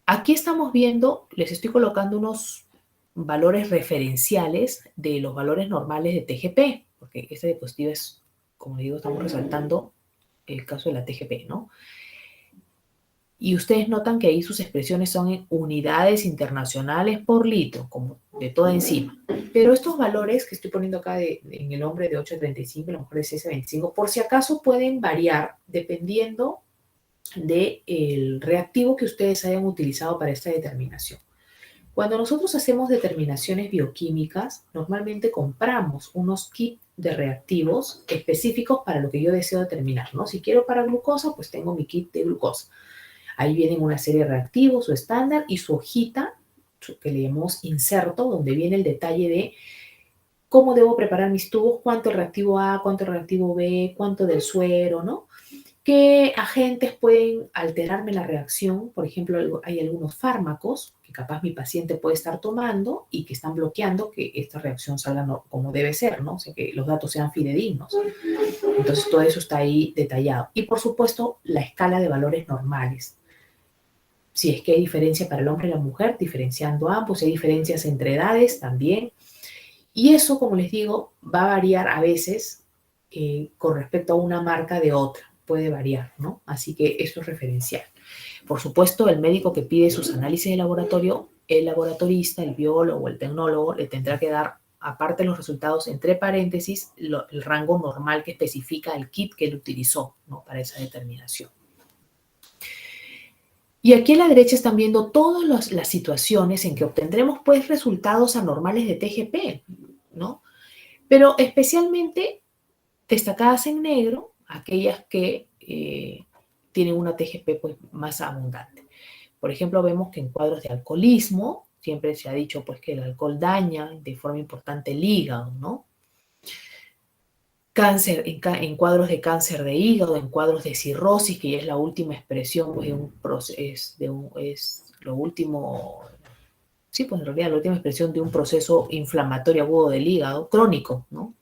Aquí estamos viendo, les estoy colocando unos valores referenciales de los valores normales de TGP, porque esta diapositiva es, como digo, estamos resaltando el caso de la TGP, ¿no? Y ustedes notan que ahí sus expresiones son en unidades internacionales por litro, como de toda enzima. Pero estos valores que estoy poniendo acá en el hombre de 8 a 35, en la mujer de 6 a 25, por si acaso pueden variar dependiendo del reactivo que ustedes hayan utilizado para esta determinación. Cuando nosotros hacemos determinaciones bioquímicas, normalmente compramos unos kits de reactivos específicos para lo que yo deseo determinar, ¿no? Si quiero para glucosa, pues tengo mi kit de glucosa. Ahí vienen una serie de reactivos, su estándar y su hojita, que le llamamos inserto, donde viene el detalle de cómo debo preparar mis tubos, cuánto el reactivo A, cuánto el reactivo B, cuánto del suero, ¿no? ¿Qué agentes pueden alterarme la reacción? Por ejemplo, hay algunos fármacos que capaz mi paciente puede estar tomando y que están bloqueando que esta reacción salga como debe ser, ¿no? O sea, que los datos sean fidedignos. Entonces, todo eso está ahí detallado. Y, por supuesto, la escala de valores normales. Si es que hay diferencia para el hombre y la mujer, diferenciando ambos, hay diferencias entre edades también. Y eso, como les digo, va a variar a veces con respecto a una marca de otra. Puede variar, ¿no? Así que esto es referencial. Por supuesto, el médico que pide sus análisis de laboratorio, el laboratorista, el biólogo, el tecnólogo, le tendrá que dar, aparte de los resultados, entre paréntesis, el rango normal que especifica el kit que él utilizó, ¿no? Para esa determinación. Y aquí a la derecha están viendo todas las situaciones en que obtendremos, pues, resultados anormales de TGP, ¿no? pero especialmente destacadas en negro, aquellas que tienen una TGP pues, más abundante. Por ejemplo, vemos que en cuadros de alcoholismo, siempre se ha dicho pues, que el alcohol daña de forma importante el hígado, ¿no? Cáncer, en cuadros de cáncer de hígado, en cuadros de cirrosis, que ya es la última expresión pues, de un proceso, es lo último, sí, pues en realidad la última expresión de un proceso inflamatorio agudo del hígado, crónico, ¿no?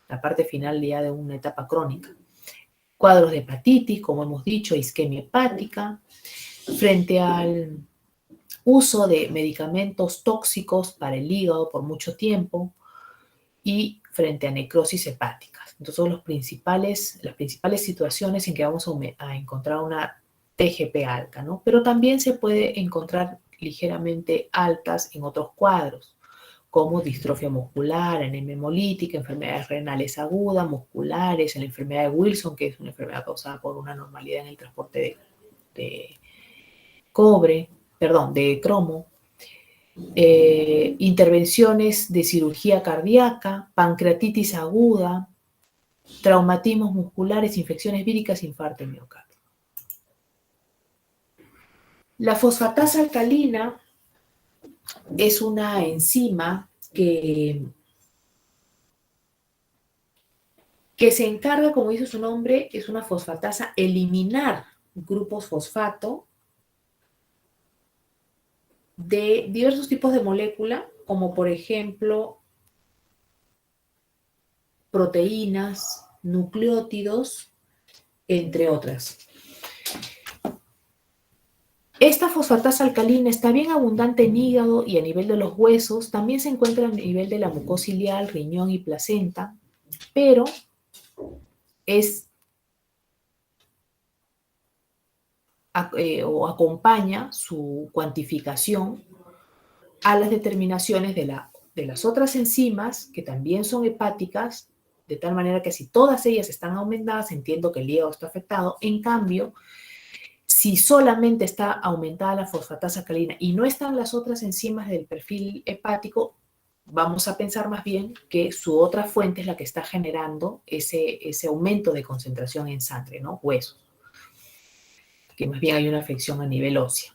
La parte final ya de una etapa crónica. Cuadros de hepatitis, como hemos dicho, isquemia hepática, frente al uso de medicamentos tóxicos para el hígado por mucho tiempo y frente a necrosis hepáticas. Entonces son las principales situaciones en que vamos a encontrar una TGP alta, ¿no? Pero también se puede encontrar ligeramente altas en otros cuadros, como distrofia muscular, anemia hemolítica, enfermedades renales agudas, musculares, en la enfermedad de Wilson, que es una enfermedad causada por una anormalidad en el transporte de cromo, intervenciones de cirugía cardíaca, pancreatitis aguda, traumatismos musculares, infecciones víricas, infarto de miocardio. La fosfatasa alcalina es una enzima que se encarga, como dice su nombre, es una fosfatasa, eliminar grupos fosfato de diversos tipos de molécula, como por ejemplo proteínas, nucleótidos, entre otras. Esta fosfatasa alcalina está bien abundante en hígado y a nivel de los huesos, también se encuentra a nivel de la mucosa ileal, riñón y placenta, pero acompaña su cuantificación a las determinaciones de las otras enzimas que también son hepáticas, de tal manera que si todas ellas están aumentadas, entiendo que el hígado está afectado. En cambio, si solamente está aumentada la fosfatasa alcalina y no están las otras enzimas del perfil hepático, vamos a pensar más bien que su otra fuente es la que está generando ese aumento de concentración en sangre, ¿no? Huesos. Que más bien hay una afección a nivel óseo.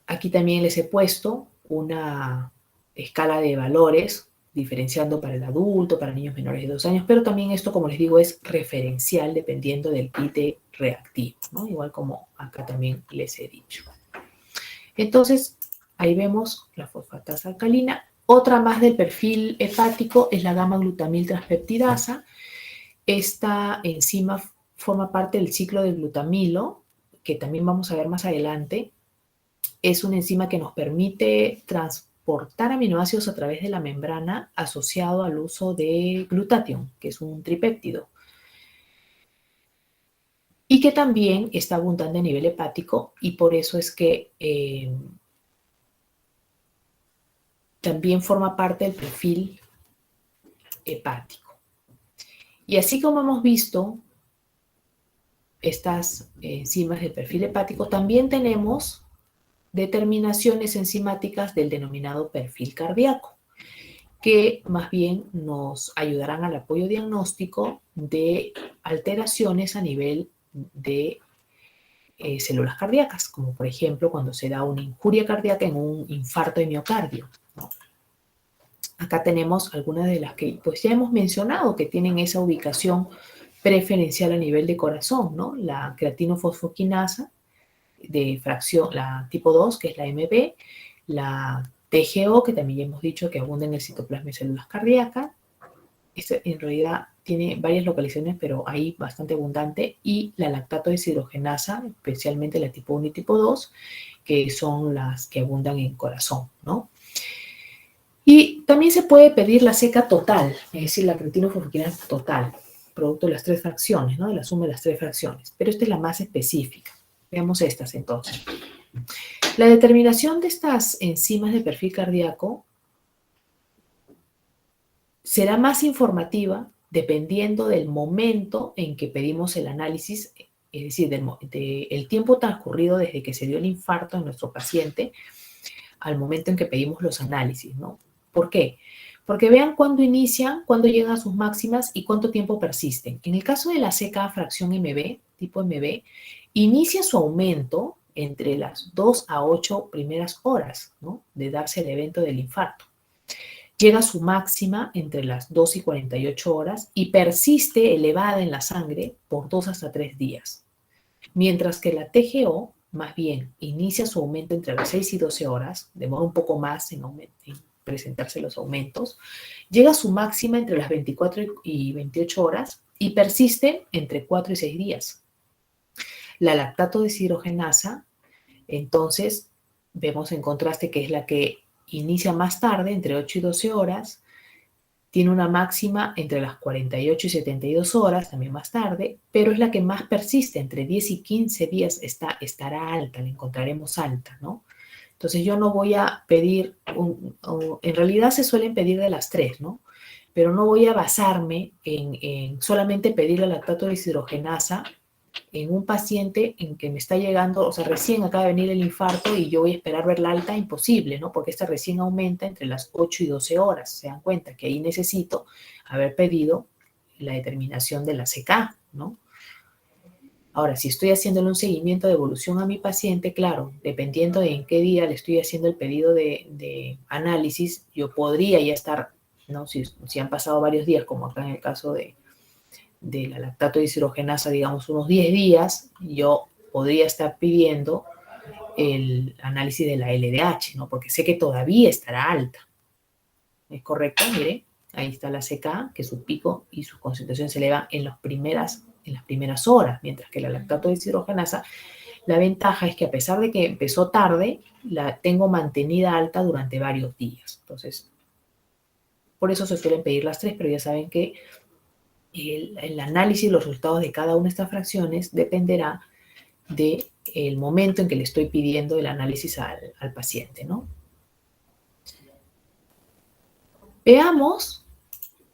Aquí también les he puesto una escala de valores, diferenciando para el adulto, para niños menores de 2 años, pero también esto, como les digo, es referencial dependiendo del kit reactivo, ¿no? Igual como acá también les he dicho. Entonces, ahí vemos la fosfatasa alcalina. Otra más del perfil hepático es la gamma-glutamil transpeptidasa. Esta enzima forma parte del ciclo de glutamilo, que también vamos a ver más adelante. Es una enzima que nos permite transportar aminoácidos a través de la membrana asociado al uso de glutatión, que es un tripéptido. Y que también está abundante a nivel hepático y por eso es que también forma parte del perfil hepático. Y así como hemos visto estas enzimas del perfil hepático, también tenemos determinaciones enzimáticas del denominado perfil cardíaco, que más bien nos ayudarán al apoyo diagnóstico de alteraciones a nivel de células cardíacas, como por ejemplo cuando se da una injuria cardíaca en un infarto de miocardio, ¿no? Acá tenemos algunas de las que pues ya hemos mencionado que tienen esa ubicación preferencial a nivel de corazón, ¿no? La creatinofosfoquinasa de fracción, la tipo 2, que es la MB, la TGO, que también ya hemos dicho que abunda en el citoplasma y células cardíacas. En realidad tiene varias localizaciones, pero ahí bastante abundante, y la lactato deshidrogenasa, especialmente la tipo 1 y tipo 2, que son las que abundan en corazón, ¿no? Y también se puede pedir la seca total, es decir, la creatinofosfoquinasa total, producto de las 3 fracciones, ¿no? De la suma de las 3 fracciones, pero esta es la más específica. Veamos estas entonces. La determinación de estas enzimas de perfil cardíaco será más informativa dependiendo del momento en que pedimos el análisis, es decir, del tiempo transcurrido desde que se dio el infarto en nuestro paciente al momento en que pedimos los análisis, ¿no? ¿Por qué? Porque vean cuándo inician, cuándo llegan a sus máximas y cuánto tiempo persisten. En el caso de la CK fracción MB, tipo MB, inicia su aumento entre las 2 a 8 primeras horas, ¿no?, de darse el evento del infarto. Llega a su máxima entre las 2 y 48 horas y persiste elevada en la sangre por 2 hasta 3 días. Mientras que la TGO, más bien, inicia su aumento entre las 6 y 12 horas, demora un poco más en presentarse los aumentos, llega a su máxima entre las 24 y 28 horas y persiste entre 4 y 6 días. La lactato deshidrogenasa, entonces, vemos en contraste que es la que inicia más tarde, entre 8 y 12 horas, tiene una máxima entre las 48 y 72 horas, también más tarde, pero es la que más persiste, entre 10 y 15 días estará alta, la encontraremos alta, ¿no? Entonces yo no voy a pedir, en realidad se suelen pedir de las 3, ¿no? Pero no voy a basarme en solamente pedir la lactato deshidrogenasa en un paciente en que me está llegando, o sea, recién acaba de venir el infarto y yo voy a esperar ver la alta, imposible, ¿no? Porque esta recién aumenta entre las 8 y 12 horas. Se dan cuenta que ahí necesito haber pedido la determinación de la CK, ¿no? Ahora, si estoy haciéndole un seguimiento de evolución a mi paciente, claro, dependiendo de en qué día le estoy haciendo el pedido de análisis, yo podría ya estar, ¿no? Si han pasado varios días, como acá en el caso de la lactato deshidrogenasa, digamos, unos 10 días, yo podría estar pidiendo el análisis de la LDH, ¿no? Porque sé que todavía estará alta. ¿Es correcto? Mire, ahí está la CK, que su pico y su concentración se eleva en las primeras horas, mientras que la lactato deshidrogenasa, la ventaja es que a pesar de que empezó tarde, la tengo mantenida alta durante varios días. Entonces, por eso se suelen pedir las 3, pero ya saben que el análisis y los resultados de cada una de estas fracciones dependerá del momento en que le estoy pidiendo el análisis al paciente, ¿no? Veamos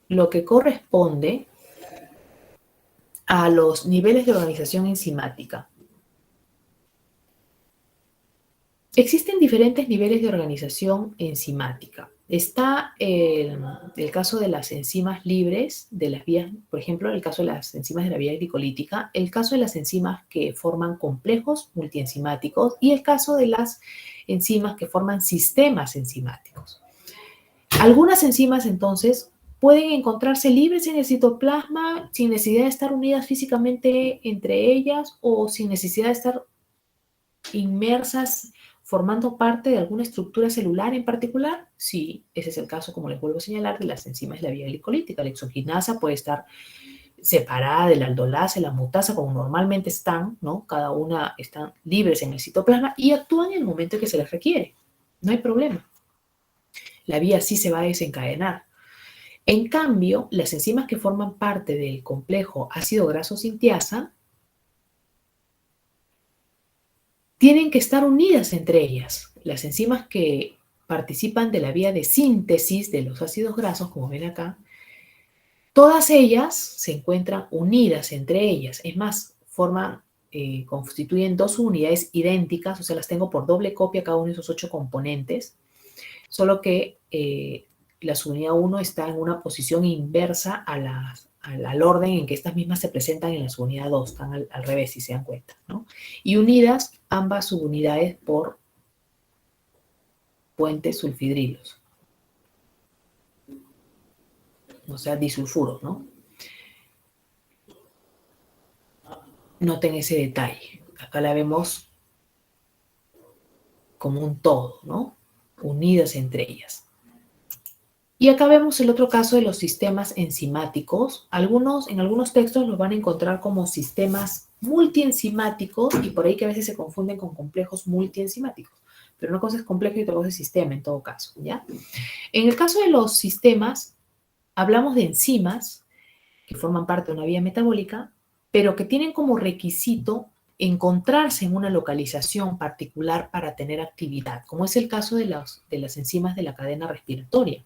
lo que corresponde a los niveles de organización enzimática. Existen diferentes niveles de organización enzimática. Está el caso de las enzimas libres de las vías, por ejemplo, el caso de las enzimas de la vía glicolítica, el caso de las enzimas que forman complejos multienzimáticos y el caso de las enzimas que forman sistemas enzimáticos. Algunas enzimas, entonces, pueden encontrarse libres en el citoplasma sin necesidad de estar unidas físicamente entre ellas o sin necesidad de estar inmersas formando parte de alguna estructura celular en particular. Sí, ese es el caso, como les vuelvo a señalar, de las enzimas de la vía glicolítica. La hexoquinasa puede estar separada de la aldolasa y la mutasa, como normalmente están, ¿no? Cada una están libres en el citoplasma y actúan en el momento en que se les requiere. No hay problema. La vía sí se va a desencadenar. En cambio, las enzimas que forman parte del complejo ácido graso sintiasa tienen que estar unidas entre ellas. Las enzimas que participan de la vía de síntesis de los ácidos grasos, como ven acá, todas ellas se encuentran unidas entre ellas. Es más, constituyen 2 unidades idénticas, o sea, las tengo por doble copia cada uno de esos 8 componentes, solo que la subunidad 1 está en una posición inversa al orden en que estas mismas se presentan en la subunidad 2, están al revés, si se dan cuenta, ¿no? Y unidas ambas subunidades por puentes sulfidrilos, o sea, disulfuros, ¿no? Noten ese detalle. Acá la vemos como un todo, ¿no? Unidas entre ellas. Y acá vemos el otro caso de los sistemas enzimáticos. En algunos textos los van a encontrar como sistemas multienzimáticos y por ahí que a veces se confunden con complejos multienzimáticos. Pero una cosa es complejo y otra cosa es sistema en todo caso, ¿ya? En el caso de los sistemas, hablamos de enzimas que forman parte de una vía metabólica, pero que tienen como requisito encontrarse en una localización particular para tener actividad, como es el caso de las enzimas de la cadena respiratoria,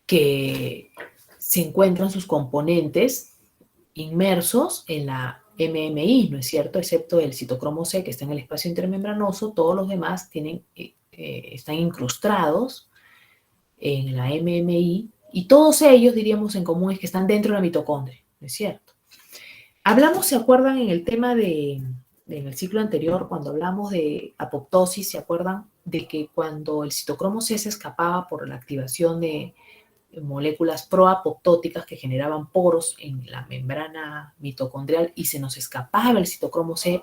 que se encuentran sus componentes inmersos en la MMI, ¿no es cierto? Excepto el citocromo C, que está en el espacio intermembranoso, todos los demás están incrustados en la MMI, y todos ellos, diríamos en común, es que están dentro de la mitocondria, ¿no es cierto? Hablamos, ¿se acuerdan en el tema en el ciclo anterior, cuando hablamos de apoptosis, ¿se acuerdan de que cuando el citocromo C se escapaba por la activación de moléculas proapoptóticas que generaban poros en la membrana mitocondrial y se nos escapaba el citocromo C,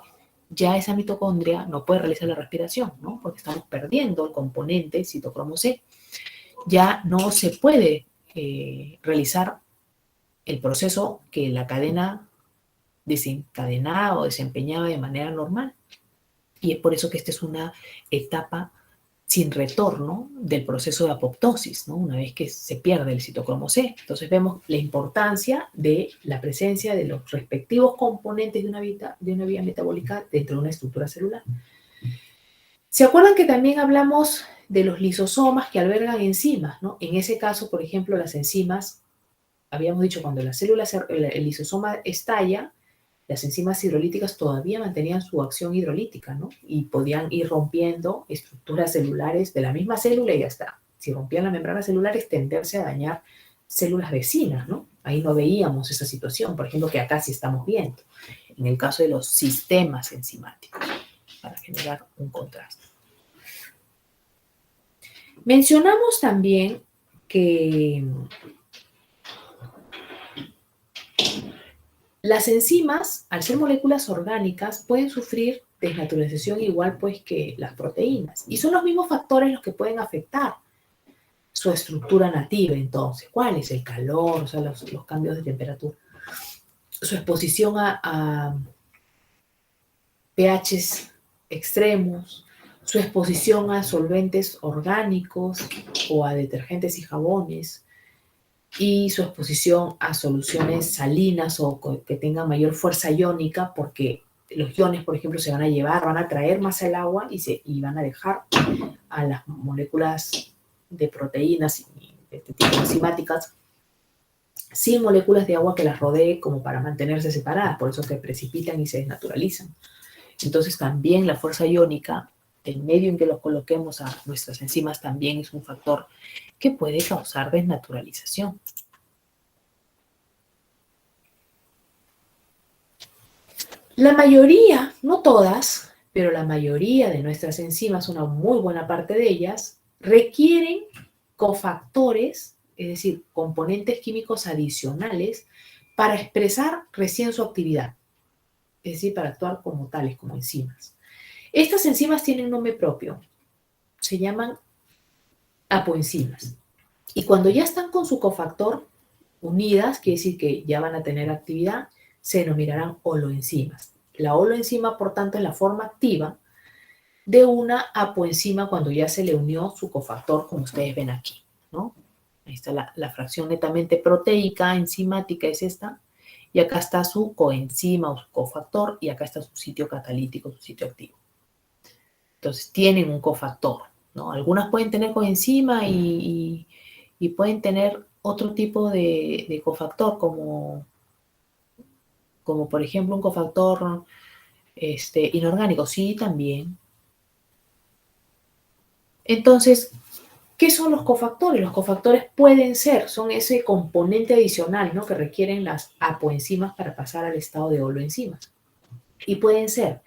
ya esa mitocondria no puede realizar la respiración, ¿no? Porque estamos perdiendo el componente citocromo C. Ya no se puede realizar el proceso que la cadena desencadenaba o desempeñaba de manera normal. Y es por eso que esta es una etapa sin retorno del proceso de apoptosis, ¿no? Una vez que se pierde el citocromo C. Entonces vemos la importancia de la presencia de los respectivos componentes de una vía metabólica dentro de una estructura celular. ¿Se acuerdan que también hablamos de los lisosomas que albergan enzimas, ¿no? En ese caso, por ejemplo, las enzimas, habíamos dicho, cuando la célula, el lisosoma estalla, las enzimas hidrolíticas todavía mantenían su acción hidrolítica, ¿no? Y podían ir rompiendo estructuras celulares de la misma célula y hasta, si rompían la membrana celular, extenderse a dañar células vecinas, ¿no? Ahí no veíamos esa situación, por ejemplo, que acá sí estamos viendo, en el caso de los sistemas enzimáticos, para generar un contraste. Mencionamos también que las enzimas, al ser moléculas orgánicas, pueden sufrir desnaturalización igual pues que las proteínas. Y son los mismos factores los que pueden afectar su estructura nativa, entonces. ¿Cuál es? El calor, o sea, los cambios de temperatura. Su exposición a pHs extremos, su exposición a solventes orgánicos o a detergentes y jabones, y su exposición a soluciones salinas o que tengan mayor fuerza iónica, porque los iones, por ejemplo, se van a llevar, van a traer más el agua y van a dejar a las moléculas de proteínas y de este tipo enzimáticas sin moléculas de agua que las rodee como para mantenerse separadas, por eso se precipitan y se desnaturalizan. Entonces también la fuerza iónica, el medio en que los coloquemos a nuestras enzimas, también es un factor que puede causar desnaturalización. La mayoría, no todas, pero la mayoría de nuestras enzimas, una muy buena parte de ellas, requieren cofactores, es decir, componentes químicos adicionales para expresar recién su actividad, es decir, para actuar como tales, como enzimas. Estas enzimas tienen nombre propio, se llaman apoenzimas. Y cuando ya están con su cofactor unidas, quiere decir que ya van a tener actividad, se denominarán holoenzimas. La holoenzima, por tanto, es la forma activa de una apoenzima cuando ya se le unió su cofactor, como ustedes ven aquí, ¿no? Ahí está la fracción netamente proteica, enzimática es esta, y acá está su coenzima o su cofactor, y acá está su sitio catalítico, su sitio activo. Entonces, tienen un cofactor, ¿no? Algunas pueden tener coenzima y pueden tener otro tipo de cofactor, como por ejemplo un cofactor inorgánico, sí, también. Entonces, ¿qué son los cofactores? Los cofactores son ese componente adicional, ¿no?, que requieren las apoenzimas para pasar al estado de holoenzimas. Y pueden ser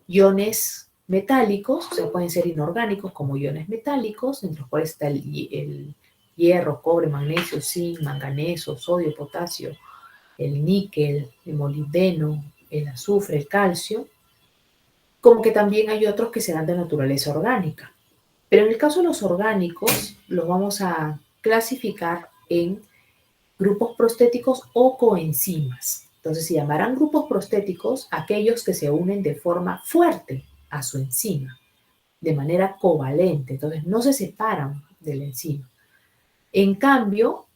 iones metálicos, o sea, pueden ser inorgánicos como iones metálicos, entre los cuales está el hierro, cobre, magnesio, zinc, manganeso, sodio, potasio, el níquel, el molibdeno, el azufre, el calcio, como que también hay otros que serán de naturaleza orgánica. Pero en el caso de los orgánicos, los vamos a clasificar en grupos prostéticos o coenzimas. Entonces se llamarán grupos prostéticos aquellos que se unen de forma fuerte a su enzima, de manera covalente, entonces no se separan de la enzima. En cambio,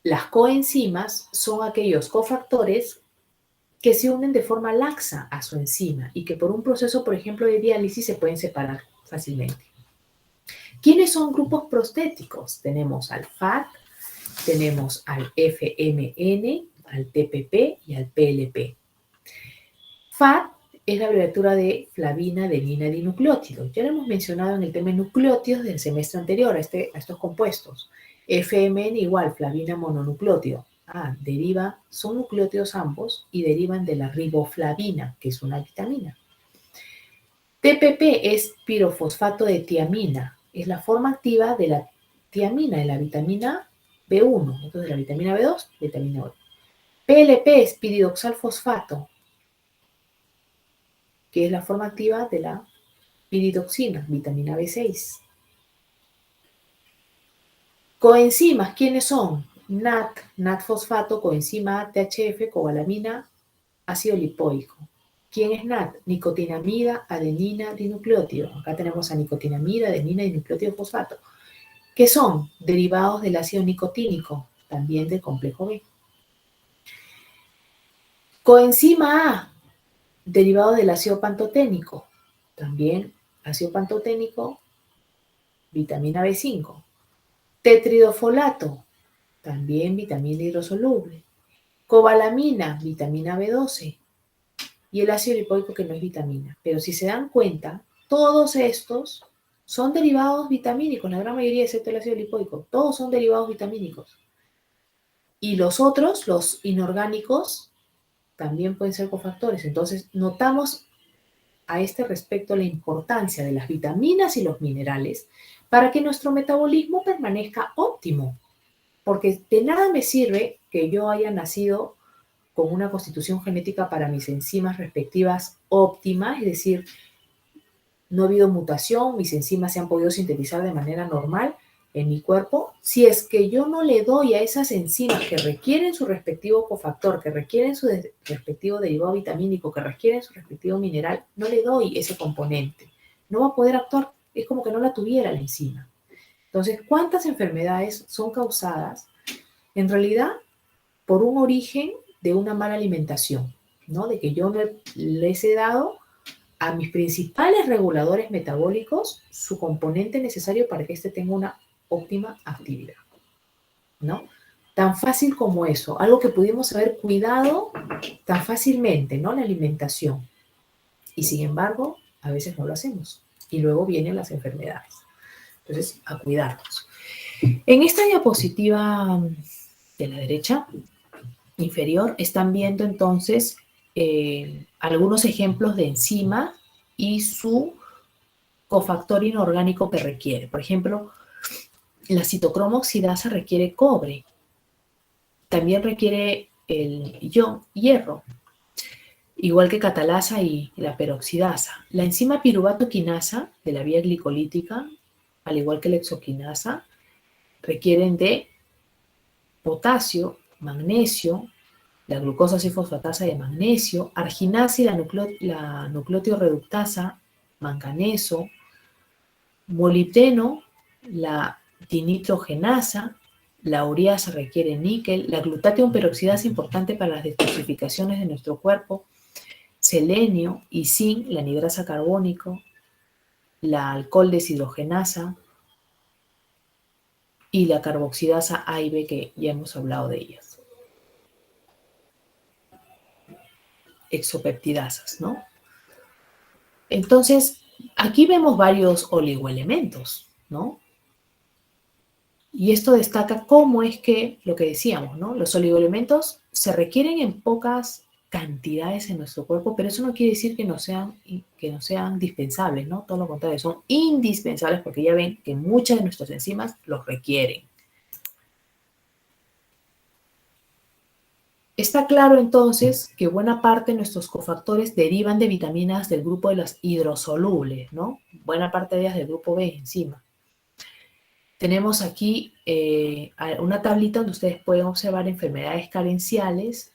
las coenzimas son aquellos cofactores que se unen de forma laxa a su enzima y que por un proceso, por ejemplo, de diálisis se pueden separar fácilmente. ¿Quiénes son grupos prostéticos? Tenemos al FAT, tenemos al FMN, al TPP y al PLP. FAT es la abreviatura de flavina, adenina, dinucleótido. Ya lo hemos mencionado en el tema de nucleótidos del semestre anterior a estos compuestos. FMN igual, flavina mononucleótido. Son nucleótidos ambos y derivan de la riboflavina, que es una vitamina. TPP es pirofosfato de tiamina, es la forma activa de la tiamina, de la vitamina B1, entonces la vitamina B2, vitamina B. PLP es piridoxalfosfato, que es la forma activa de la piridoxina, vitamina B6. Coenzimas, ¿quiénes son? NAT fosfato, coenzima A, THF, cobalamina, ácido lipoico. ¿Quién es NAT? Nicotinamida, adenina, dinucleótido. Acá tenemos a nicotinamida, adenina, dinucleótido fosfato. ¿Qué son? Derivados del ácido nicotínico, también del complejo B. Coenzima A, derivado del ácido pantoténico, también ácido pantoténico, vitamina B5. Tetridofolato, también vitamina hidrosoluble. Cobalamina, vitamina B12. Y el ácido lipoico, que no es vitamina. Pero si se dan cuenta, todos estos son derivados vitamínicos, la gran mayoría excepto el ácido lipoico, todos son derivados vitamínicos. Y los otros, los inorgánicos, también pueden ser cofactores. Entonces, notamos a este respecto la importancia de las vitaminas y los minerales para que nuestro metabolismo permanezca óptimo. Porque de nada me sirve que yo haya nacido con una constitución genética para mis enzimas respectivas óptima, es decir, no ha habido mutación, mis enzimas se han podido sintetizar de manera normal en mi cuerpo, si es que yo no le doy a esas enzimas que requieren su respectivo cofactor, que requieren su respectivo derivado vitamínico, que requieren su respectivo mineral, no le doy ese componente. No va a poder actuar, es como que no la tuviera la enzima. Entonces, ¿cuántas enfermedades son causadas en realidad por un origen de una mala alimentación, ¿no? De que yo no les he dado a mis principales reguladores metabólicos su componente necesario para que éste tenga una óptima actividad, ¿no? Tan fácil como eso, algo que pudimos haber cuidado tan fácilmente, ¿no? La alimentación. Y sin embargo, a veces no lo hacemos. Y luego vienen las enfermedades. Entonces, a cuidarnos. En esta diapositiva de la derecha inferior están viendo entonces algunos ejemplos de enzima y su cofactor inorgánico que requiere. Por ejemplo, la citocromo oxidasa requiere cobre. También requiere el hierro, igual que catalasa y la peroxidasa. La enzima piruvato quinasa de la vía glicolítica, al igual que la hexoquinasa, requieren de potasio, magnesio, la glucosa fosfatasa de magnesio, arginasa y la nucleótido reductasa, manganeso, molibdeno, la dinitrogenasa, la ureasa requiere níquel, la glutatión peroxidasa importante para las detoxificaciones de nuestro cuerpo, selenio y zinc, la anhidrasa carbónico, la alcohol deshidrogenasa y la carboxidasa A y B, que ya hemos hablado de ellas. Exopeptidasas, ¿no? Entonces, aquí vemos varios oligoelementos, ¿no? Y esto destaca cómo es que, lo que decíamos, ¿no? Los oligoelementos se requieren en pocas cantidades en nuestro cuerpo, pero eso no quiere decir que no sean dispensables, ¿no? Todo lo contrario, son indispensables porque ya ven que muchas de nuestras enzimas los requieren. Está claro entonces que buena parte de nuestros cofactores derivan de vitaminas del grupo de las hidrosolubles, ¿no? Buena parte de ellas del grupo B encima. Tenemos aquí una tablita donde ustedes pueden observar enfermedades carenciales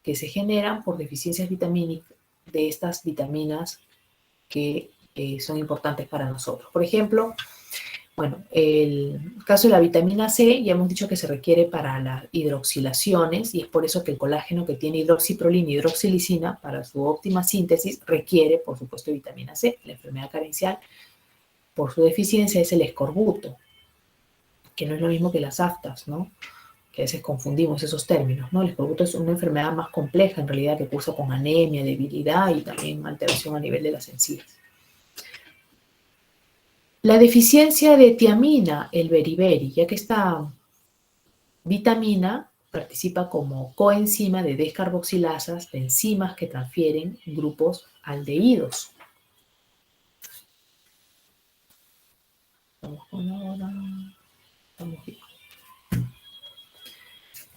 que se generan por deficiencias vitamínicas de estas vitaminas que son importantes para nosotros. Por ejemplo, bueno, el caso de la vitamina C, ya hemos dicho que se requiere para las hidroxilaciones y es por eso que el colágeno que tiene hidroxiprolina y hidroxilicina para su óptima síntesis requiere, por supuesto, vitamina C. La enfermedad carencial por su deficiencia es el escorbuto, que no es lo mismo que las aftas, ¿no? Que a veces confundimos esos términos, ¿no? El escorbuto es una enfermedad más compleja, en realidad, que cursa con anemia, debilidad y también alteración a nivel de las encías. La deficiencia de tiamina, el beriberi, ya que esta Vitamina participa como coenzima de descarboxilasas de enzimas que transfieren grupos aldehídos. Estamos con ahora. Estamos bien.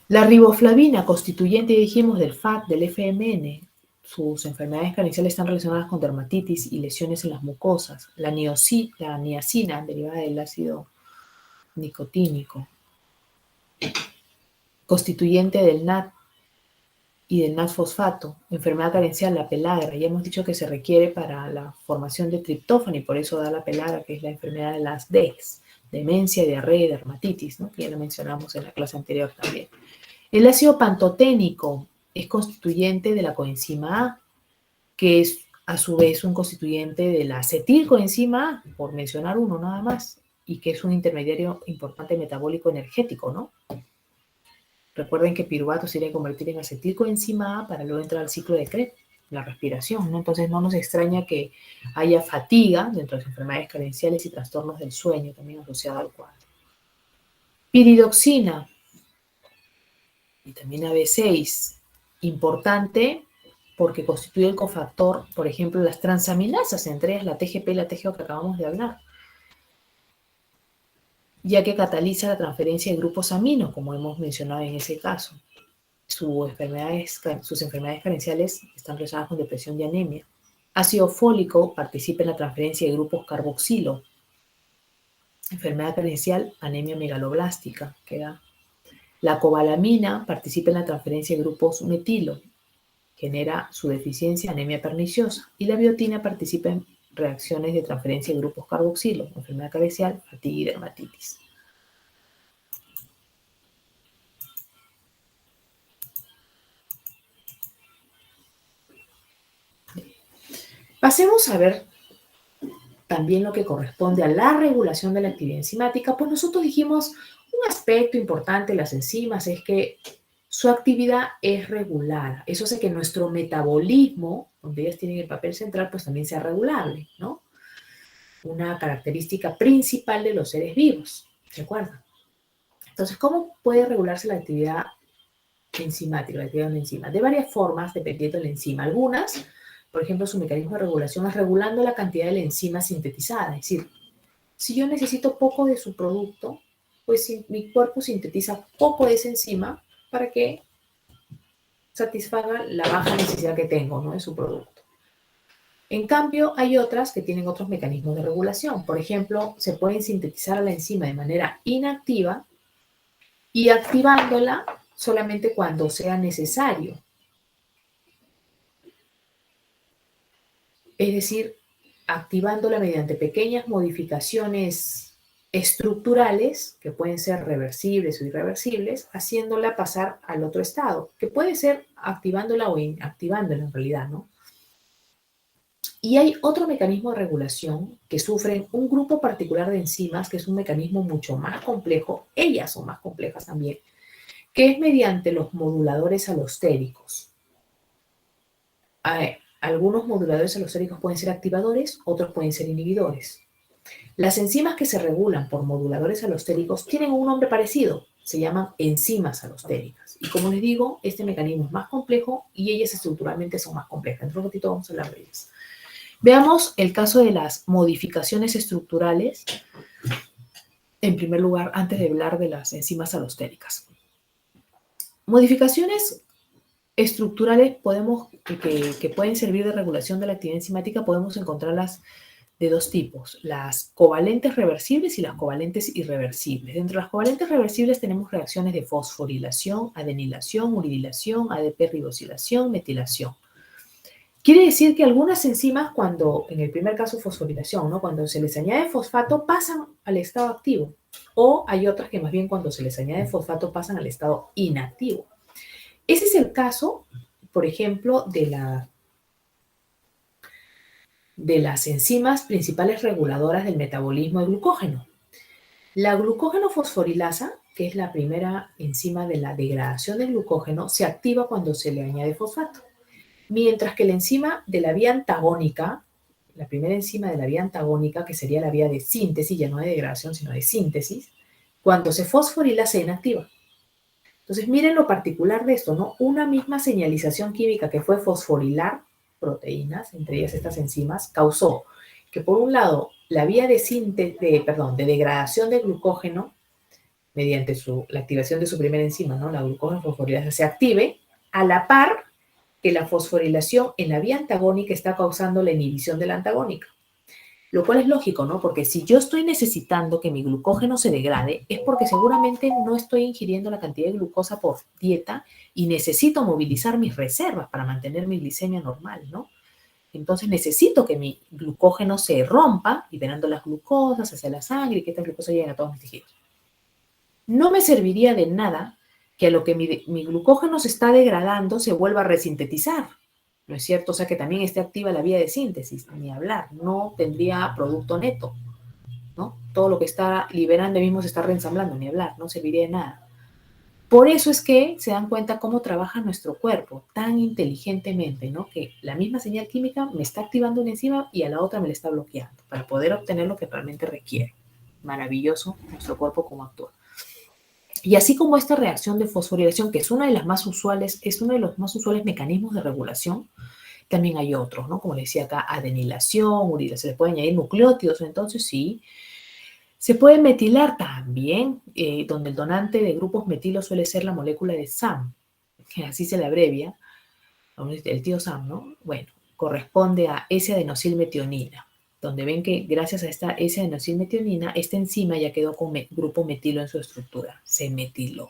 La riboflavina, constituyente, dijimos, del FAT, del FMN, sus enfermedades carenciales están relacionadas con dermatitis y lesiones en las mucosas. La niacina, derivada del ácido nicotínico, constituyente del NAT y del NAT-fosfato, enfermedad carencial, la pelagra. Ya hemos dicho que se requiere para la formación de triptófano y por eso da la pelagra, que es la enfermedad de las DEX, demencia, diarrea y dermatitis, ¿no? Que ya lo mencionamos en la clase anterior también. El ácido pantoténico es constituyente de la coenzima A, que es a su vez un constituyente de la acetilcoenzima A, por mencionar uno nada más, y que es un intermediario importante metabólico energético, ¿no? Recuerden que piruvato se iría a convertir en acetilcoenzima A para luego entrar al ciclo de Krebs, la respiración, ¿no? Entonces no nos extraña que haya fatiga dentro de las enfermedades carenciales y trastornos del sueño también asociado al cuadro. Piridoxina, vitamina B6, importante porque constituye el cofactor, por ejemplo, las transaminasas, entre ellas la TGP y la TGO que acabamos de hablar, ya que cataliza la transferencia de grupos amino, como hemos mencionado en ese caso. Sus enfermedades carenciales están relacionadas con depresión y anemia. Ácido fólico participa en la transferencia de grupos carboxilo. Enfermedad carencial, anemia megaloblástica, que da. La cobalamina participa en la transferencia de grupos metilo, genera su deficiencia, anemia perniciosa. Y la biotina participa en reacciones de transferencia de grupos carboxilo, enfermedad carencial, fatiga y dermatitis. Pasemos a ver también lo que corresponde a la regulación de la actividad enzimática. Pues nosotros dijimos un aspecto importante de las enzimas es que su actividad es regulada. Eso hace que nuestro metabolismo, donde ellas tienen el papel central, pues también sea regulable, ¿no? Una característica principal de los seres vivos, ¿se acuerdan? Entonces, ¿cómo puede regularse la actividad enzimática, la actividad de una enzima? De varias formas, dependiendo de la enzima. Algunas, por ejemplo, su mecanismo de regulación es regulando la cantidad de la enzima sintetizada. Es decir, si yo necesito poco de su producto, pues mi cuerpo sintetiza poco de esa enzima para que satisfaga la baja necesidad que tengo, ¿no?, de su producto. En cambio, hay otras que tienen otros mecanismos de regulación. Por ejemplo, se pueden sintetizar a la enzima de manera inactiva y activándola solamente cuando sea necesario. Es decir, activándola mediante pequeñas modificaciones estructurales, que pueden ser reversibles o irreversibles, haciéndola pasar al otro estado, que puede ser activándola o inactivándola en realidad, ¿no? Y hay otro mecanismo de regulación que sufren un grupo particular de enzimas, que es un mecanismo mucho más complejo, ellas son más complejas también, que es mediante los moduladores alostéricos. Algunos moduladores alostéricos pueden ser activadores, otros pueden ser inhibidores. Las enzimas que se regulan por moduladores alostéricos tienen un nombre parecido, se llaman enzimas alostéricas. Y como les digo, este mecanismo es más complejo y ellas estructuralmente son más complejas. Dentro de un ratito vamos a hablar de ellas. Veamos el caso de las modificaciones estructurales, en primer lugar, antes de hablar de las enzimas alostéricas. Modificaciones estructurales que pueden servir de regulación de la actividad enzimática, podemos encontrarlas de dos tipos, las covalentes reversibles y las covalentes irreversibles. Dentro de las covalentes reversibles tenemos reacciones de fosforilación, adenilación, uridilación, ADP-ribosilación, metilación. Quiere decir que algunas enzimas, cuando, en el primer caso fosforilación, ¿no?, cuando se les añade fosfato, pasan al estado activo. O hay otras que más bien cuando se les añade fosfato pasan al estado inactivo. Ese es el caso, por ejemplo, de las enzimas principales reguladoras del metabolismo de glucógeno. La glucógeno fosforilasa, que es la primera enzima de la degradación del glucógeno, se activa cuando se le añade fosfato. Mientras que la enzima de la vía antagónica, la primera enzima de la vía antagónica, que sería la vía de síntesis, ya no de degradación, sino de síntesis, cuando se fosforila se inactiva. Entonces, miren lo particular de esto, ¿no? Una misma señalización química que fue fosforilar proteínas, entre ellas estas enzimas, causó que por un lado la vía de de degradación de glucógeno mediante la activación de su primera enzima, ¿no? La glucógeno fosforilasa se active a la par que la fosforilación en la vía antagónica está causando la inhibición de la antagónica. Lo cual es lógico, ¿no? Porque si yo estoy necesitando que mi glucógeno se degrade, es porque seguramente no estoy ingiriendo la cantidad de glucosa por dieta y necesito movilizar mis reservas para mantener mi glicemia normal, ¿no? Entonces necesito que mi glucógeno se rompa, liberando las glucosas hacia la sangre y que esta glucosa llegue a todos mis tejidos. No me serviría de nada que a lo que mi glucógeno se está degradando se vuelva a resintetizar. ¿No es cierto? O sea, que también esté activa la vía de síntesis, ni hablar, no tendría producto neto, ¿no? Todo lo que está liberando mismo se está reensamblando, ni hablar, no serviría de nada. Por eso es que se dan cuenta cómo trabaja nuestro cuerpo tan inteligentemente, ¿no? Que la misma señal química me está activando una enzima y a la otra me la está bloqueando para poder obtener lo que realmente requiere. Maravilloso nuestro cuerpo cómo actúa. Y así como esta reacción de fosforilación, que es una de las más usuales, es uno de los más usuales mecanismos de regulación, también hay otros, ¿no? Como les decía acá, adenilación, urila, se le puede añadir nucleótidos, entonces sí. Se puede metilar también, donde el donante de grupos metilo suele ser la molécula de SAM, que así se le abrevia, el tío SAM, ¿no? Bueno, corresponde a S-adenosilmetionina, donde ven que gracias a esta S-adenosilmetionina, esta enzima ya quedó con grupo metilo en su estructura, se metiló.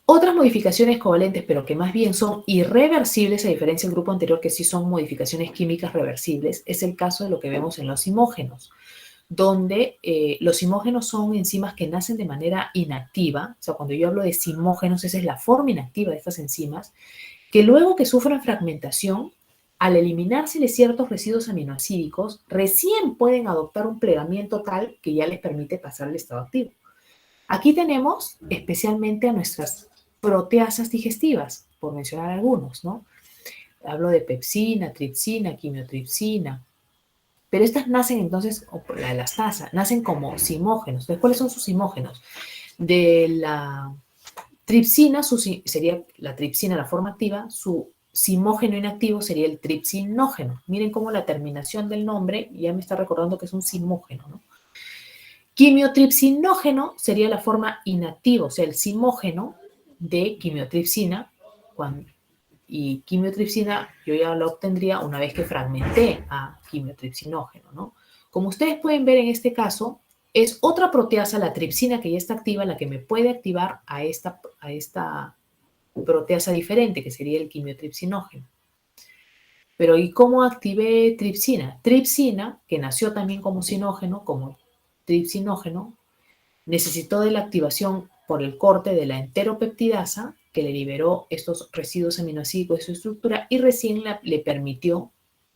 Otras modificaciones covalentes, pero que más bien son irreversibles, a diferencia del grupo anterior que sí son modificaciones químicas reversibles, es el caso de lo que vemos en los simógenos, donde los simógenos son enzimas que nacen de manera inactiva. O sea, cuando yo hablo de simógenos, esa es la forma inactiva de estas enzimas, que luego que sufren fragmentación, al eliminárseles ciertos residuos aminoácidos, recién pueden adoptar un plegamiento tal que ya les permite pasar al estado activo. Aquí tenemos especialmente a nuestras proteasas digestivas, por mencionar algunos, ¿no? Hablo de pepsina, tripsina, quimiotripsina, pero estas nacen entonces, o la elastasa, nacen como simógenos. Entonces, ¿cuáles son sus simógenos? De la tripsina, sería la tripsina, la forma activa, su simógeno inactivo sería el tripsinógeno. Miren cómo la terminación del nombre ya me está recordando que es un simógeno, ¿no? Quimiotripsinógeno sería la forma inactiva, o sea, el simógeno de quimiotripsina, y quimiotripsina yo ya la obtendría una vez que fragmenté a quimiotripsinógeno, ¿no? Como ustedes pueden ver en este caso, es otra proteasa, la tripsina, que ya está activa, la que me puede activar a esta proteasa diferente, que sería el quimiotripsinógeno. Pero ¿y cómo activé tripsina? Tripsina, que nació también como sinógeno, como tripsinógeno, necesitó de la activación por el corte de la enteropeptidasa, que le liberó estos residuos aminoácidos de su estructura y recién le permitió,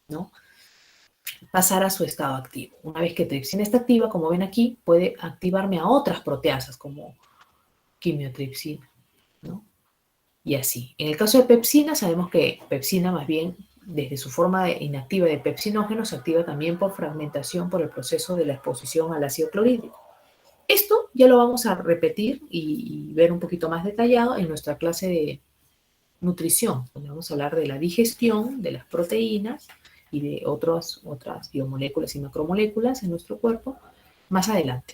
¿no?, pasar a su estado activo. Una vez que tripsina está activa, como ven aquí, puede activarme a otras proteasas como quimiotripsina, ¿no? Y así. En el caso de pepsina, sabemos que pepsina más bien, desde su forma inactiva de pepsinógeno, se activa también por fragmentación por el proceso de la exposición al ácido clorhídrico. Esto ya lo vamos a repetir y ver un poquito más detallado en nuestra clase de nutrición, donde vamos a hablar de la digestión de las proteínas y de otras biomoléculas y macromoléculas en nuestro cuerpo más adelante.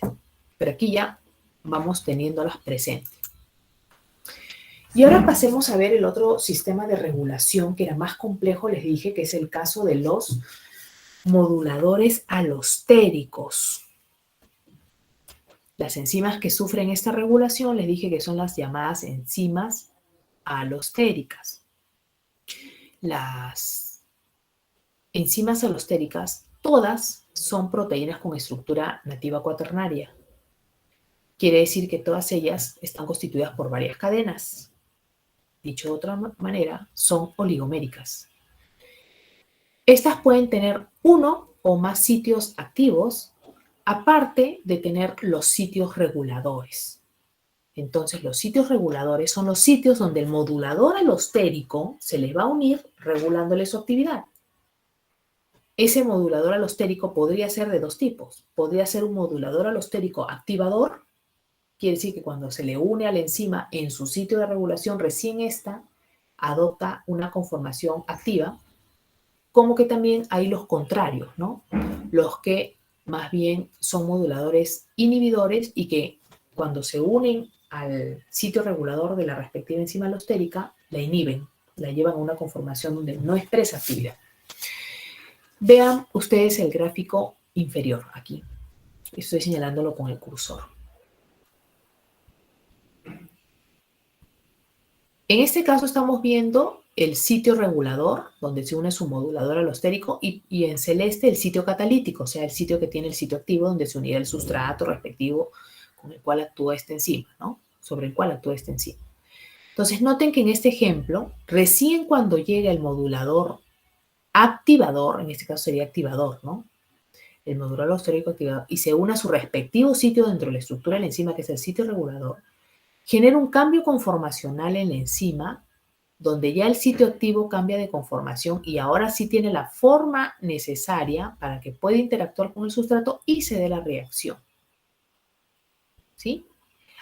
Pero aquí ya vamos teniéndolas presentes. Y ahora pasemos a ver el otro sistema de regulación que era más complejo, les dije, que es el caso de los moduladores alostéricos. Las enzimas que sufren esta regulación, les dije que son las llamadas enzimas alostéricas. Las enzimas alostéricas, todas son proteínas con estructura nativa cuaternaria. Quiere decir que todas ellas están constituidas por varias cadenas. Dicho de otra manera, son oligoméricas. Estas pueden tener uno o más sitios activos, aparte de tener los sitios reguladores. Entonces, los sitios reguladores son los sitios donde el modulador alostérico se les va a unir regulándole su actividad. Ese modulador alostérico podría ser de dos tipos. Podría ser un modulador alostérico activador quiere decir que cuando se le une a la enzima en su sitio de regulación, recién esta adopta una conformación activa, como que también hay los contrarios, ¿no? Los que más bien son moduladores inhibidores y que cuando se unen al sitio regulador de la respectiva enzima alostérica, la inhiben, la llevan a una conformación donde no expresa actividad. Vean ustedes el gráfico inferior aquí. Estoy señalándolo con el cursor. En este caso estamos viendo el sitio regulador, donde se une su modulador alostérico, y en celeste el sitio catalítico, o sea, el sitio que tiene el sitio activo donde se unirá el sustrato respectivo con el cual actúa esta enzima, ¿no? Sobre el cual actúa esta enzima. Entonces, noten que en este ejemplo, recién cuando llega el modulador activador, en este caso sería activador, ¿no? El modulador alostérico activador, y se une a su respectivo sitio dentro de la estructura de la enzima, que es el sitio regulador, genera un cambio conformacional en la enzima, donde ya el sitio activo cambia de conformación y ahora sí tiene la forma necesaria para que pueda interactuar con el sustrato y se dé la reacción. ¿Sí?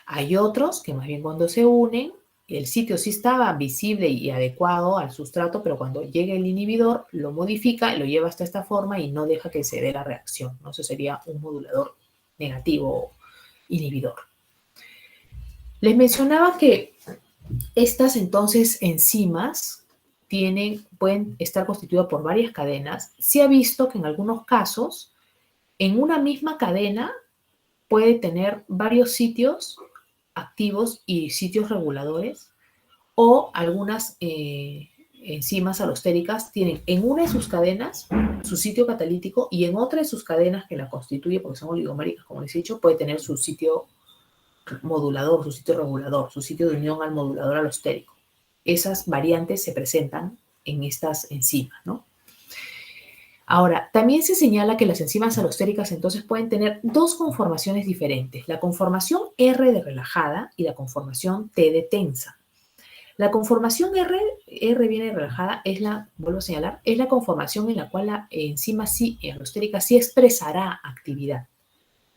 Hay otros que más bien cuando se unen, el sitio sí estaba visible y adecuado al sustrato, pero cuando llega el inhibidor, lo modifica, lo lleva hasta esta forma y no deja que se dé la reacción, ¿no? Eso sería un modulador negativo inhibidor. Les mencionaba que estas entonces enzimas pueden estar constituidas por varias cadenas. Se ha visto que en algunos casos, en una misma cadena puede tener varios sitios activos y sitios reguladores, o algunas enzimas alostéricas tienen en una de sus cadenas su sitio catalítico y en otra de sus cadenas que la constituye, porque son oligoméricas, como les he dicho, puede tener su sitio modulador, su sitio regulador, su sitio de unión al modulador alostérico. Esas variantes se presentan en estas enzimas, ¿no? Ahora, también se señala que las enzimas alostéricas entonces pueden tener dos conformaciones diferentes, la conformación R de relajada y la conformación T de tensa. La conformación R viene de relajada, vuelvo a señalar, es la conformación en la cual la enzima alostérica sí expresará actividad.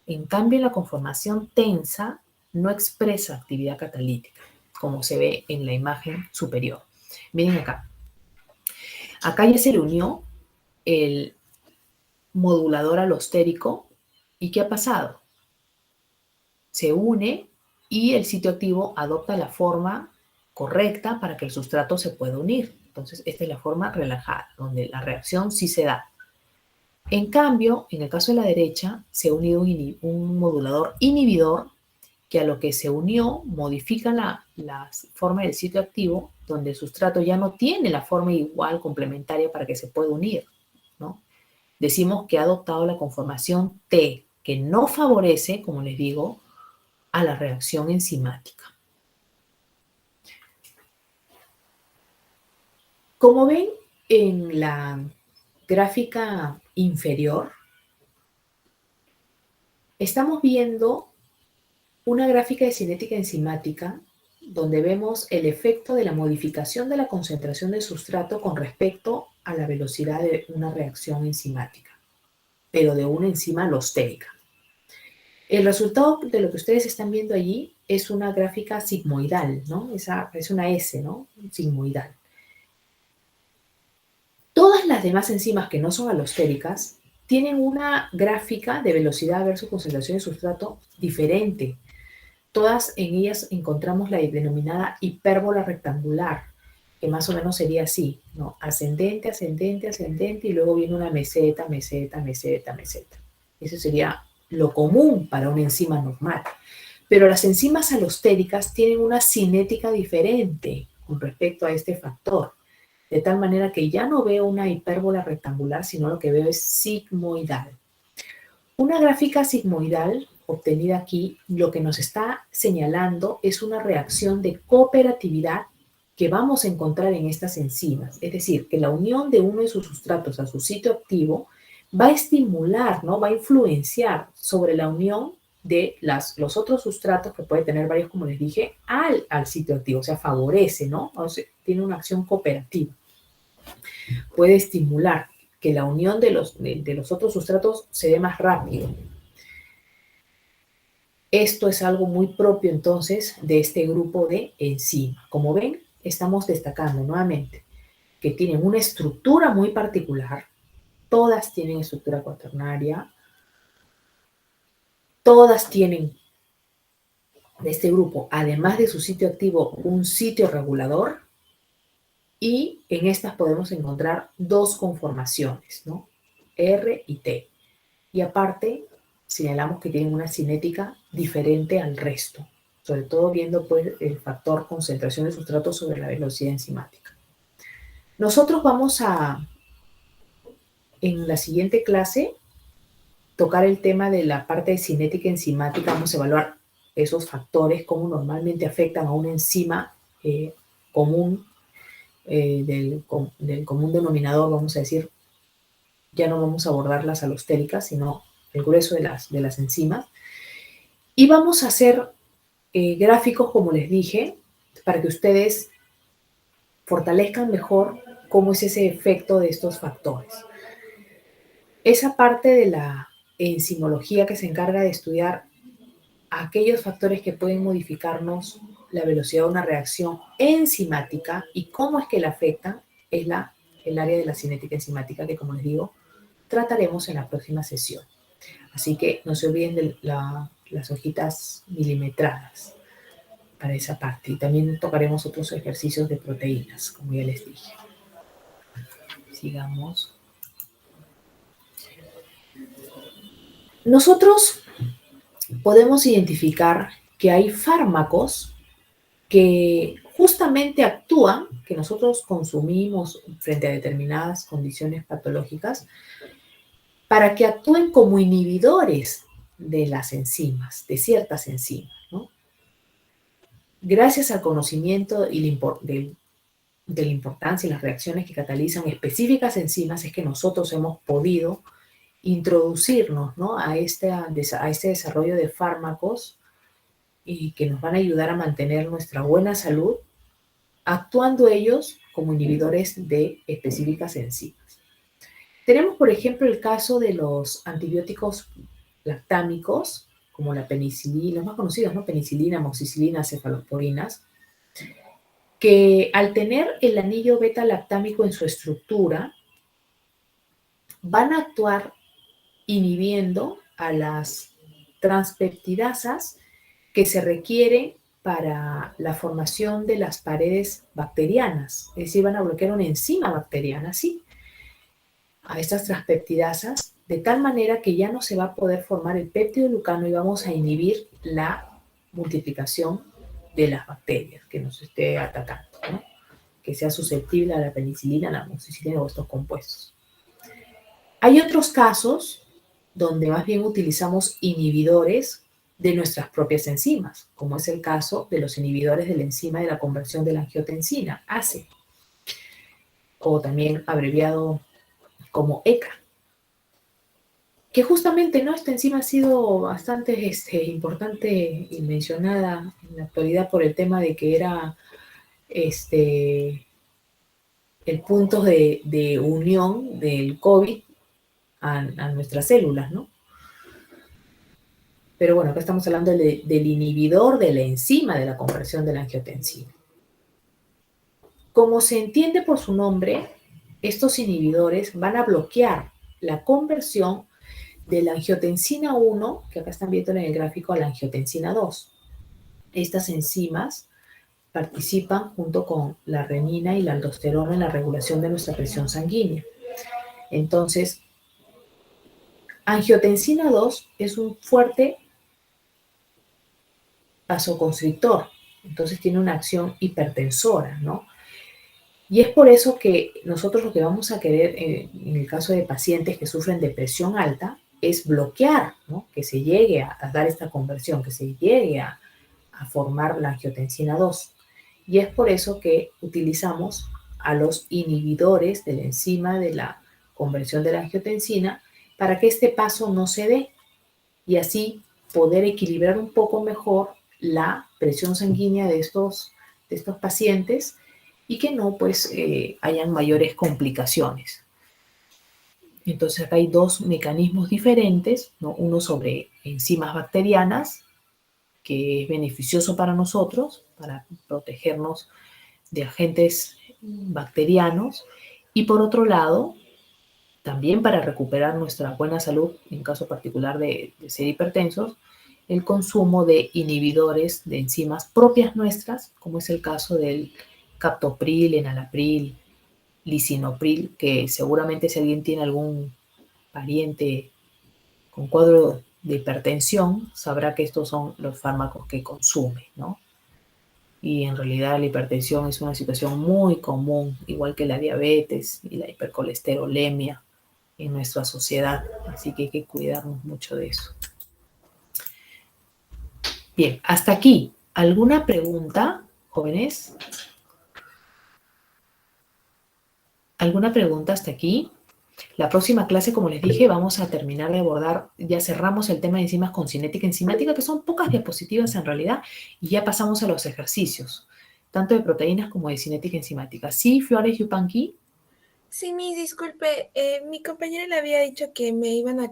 En cambio, la conformación tensa no expresa actividad catalítica, como se ve en la imagen superior. Miren acá. Acá ya se le unió el modulador alostérico. ¿Y qué ha pasado? Se une y el sitio activo adopta la forma correcta para que el sustrato se pueda unir. Entonces, esta es la forma relajada, donde la reacción sí se da. En cambio, en el caso de la derecha, se ha unido un modulador inhibidor que a lo que se unió modifica la forma del sitio activo, donde el sustrato ya no tiene la forma igual complementaria para que se pueda unir, ¿no? Decimos que ha adoptado la conformación T, que no favorece, como les digo, a la reacción enzimática. Como ven en la gráfica inferior, estamos viendo una gráfica de cinética enzimática donde vemos el efecto de la modificación de la concentración del sustrato con respecto a la velocidad de una reacción enzimática, pero de una enzima alostérica. El resultado de lo que ustedes están viendo allí es una gráfica sigmoidal, ¿no? Es una S, ¿no? Sigmoidal. Todas las demás enzimas que no son alostéricas tienen una gráfica de velocidad versus concentración de sustrato diferente. Todas en ellas encontramos la denominada hipérbola rectangular, que más o menos sería así, ¿no? Ascendente, ascendente, ascendente, y luego viene una meseta, meseta, meseta, meseta. Eso sería lo común para una enzima normal. Pero las enzimas alostéricas tienen una cinética diferente con respecto a este factor, de tal manera que ya no veo una hipérbola rectangular, sino lo que veo es sigmoidal. Una gráfica sigmoidal obtenida aquí, lo que nos está señalando es una reacción de cooperatividad que vamos a encontrar en estas enzimas. Es decir, que la unión de uno de sus sustratos a su sitio activo va a estimular, ¿no? Va a influenciar sobre la unión de los otros sustratos, que puede tener varios, como les dije, al sitio activo. O sea, favorece, ¿no? O sea, tiene una acción cooperativa. Puede estimular que la unión de los otros sustratos se dé más rápido. Esto es algo muy propio entonces de este grupo de enzimas. Como ven, estamos destacando nuevamente que tienen una estructura muy particular. Todas tienen estructura cuaternaria. Todas tienen de este grupo, además de su sitio activo, un sitio regulador. Y en estas podemos encontrar dos conformaciones, ¿no? R y T. Y aparte, señalamos que tienen una cinética diferente al resto, sobre todo viendo pues, el factor concentración de sustrato sobre la velocidad enzimática. Nosotros vamos a, en la siguiente clase, tocar el tema de la parte de cinética enzimática. Vamos a evaluar esos factores, cómo normalmente afectan a una enzima común, del común denominador, vamos a decir. Ya no vamos a abordar las alostéricas, sino el grueso de las enzimas. Y vamos a hacer gráficos, como les dije, para que ustedes fortalezcan mejor cómo es ese efecto de estos factores. Esa parte de la enzimología que se encarga de estudiar aquellos factores que pueden modificarnos la velocidad de una reacción enzimática y cómo es que la afectan, es el área de la cinética enzimática que, como les digo, trataremos en la próxima sesión. Así que no se olviden de las hojitas milimetradas para esa parte. Y también tocaremos otros ejercicios de proteínas, como ya les dije. Sigamos. Nosotros podemos identificar que hay fármacos que justamente actúan, que nosotros consumimos frente a determinadas condiciones patológicas, para que actúen como inhibidores de las enzimas, de ciertas enzimas, ¿no? Gracias al conocimiento de la importancia y las reacciones que catalizan específicas enzimas es que nosotros hemos podido introducirnos, ¿no?, a este desarrollo de fármacos y que nos van a ayudar a mantener nuestra buena salud, actuando ellos como inhibidores de específicas enzimas. Tenemos, por ejemplo, el caso de los antibióticos lactámicos, como la penicilina, los más conocidos, ¿no? Penicilina, amoxicilina, cefalosporinas, que al tener el anillo beta-lactámico en su estructura, van a actuar inhibiendo a las transpeptidasas que se requieren para la formación de las paredes bacterianas. Es decir, van a bloquear una enzima bacteriana, ¿sí?, a estas transpeptidasas, de tal manera que ya no se va a poder formar el péptido glucano y vamos a inhibir la multiplicación de las bacterias que nos esté atacando, ¿no?, que sea susceptible a la penicilina, a la amoxicilina o estos compuestos. Hay otros casos donde más bien utilizamos inhibidores de nuestras propias enzimas, como es el caso de los inhibidores de la enzima de la conversión de la angiotensina, ACE, o también abreviado como ECA, que justamente, ¿no?, esta enzima ha sido bastante importante y mencionada en la actualidad por el tema de que era el punto de unión del COVID a nuestras células, ¿no? Pero bueno, acá estamos hablando del inhibidor de la enzima de la conversión de la angiotensina. Como se entiende por su nombre, estos inhibidores van a bloquear la conversión de la angiotensina 1, que acá están viendo en el gráfico, a la angiotensina 2. Estas enzimas participan junto con la renina y la aldosterona en la regulación de nuestra presión sanguínea. Entonces, angiotensina 2 es un fuerte vasoconstrictor, entonces tiene una acción hipertensora, ¿no? Y es por eso que nosotros lo que vamos a querer en el caso de pacientes que sufren de presión alta es bloquear, ¿no?, que se llegue a dar esta conversión, que se llegue a formar la angiotensina 2. Y es por eso que utilizamos a los inhibidores de la enzima de la conversión de la angiotensina para que este paso no se dé y así poder equilibrar un poco mejor la presión sanguínea de estos pacientes y que no pues hayan mayores complicaciones. Entonces acá hay dos mecanismos diferentes, ¿no?, uno sobre enzimas bacterianas que es beneficioso para nosotros, para protegernos de agentes bacterianos, y por otro lado, también para recuperar nuestra buena salud, en caso particular de ser hipertensos, el consumo de inhibidores de enzimas propias nuestras, como es el caso del captopril, enalapril, lisinopril, que seguramente si alguien tiene algún pariente con cuadro de hipertensión, sabrá que estos son los fármacos que consume, ¿no? Y en realidad la hipertensión es una situación muy común, igual que la diabetes y la hipercolesterolemia en nuestra sociedad, así que hay que cuidarnos mucho de eso. Bien, hasta aquí. ¿Alguna pregunta, jóvenes? ¿Alguna pregunta hasta aquí? La próxima clase, como les dije, vamos a terminar de abordar, ya cerramos el tema de enzimas con cinética enzimática, que son pocas diapositivas en realidad, y ya pasamos a los ejercicios, tanto de proteínas como de cinética enzimática. ¿Sí, Flores Yupanqui? Sí, disculpe, mi compañera le había dicho que me iban a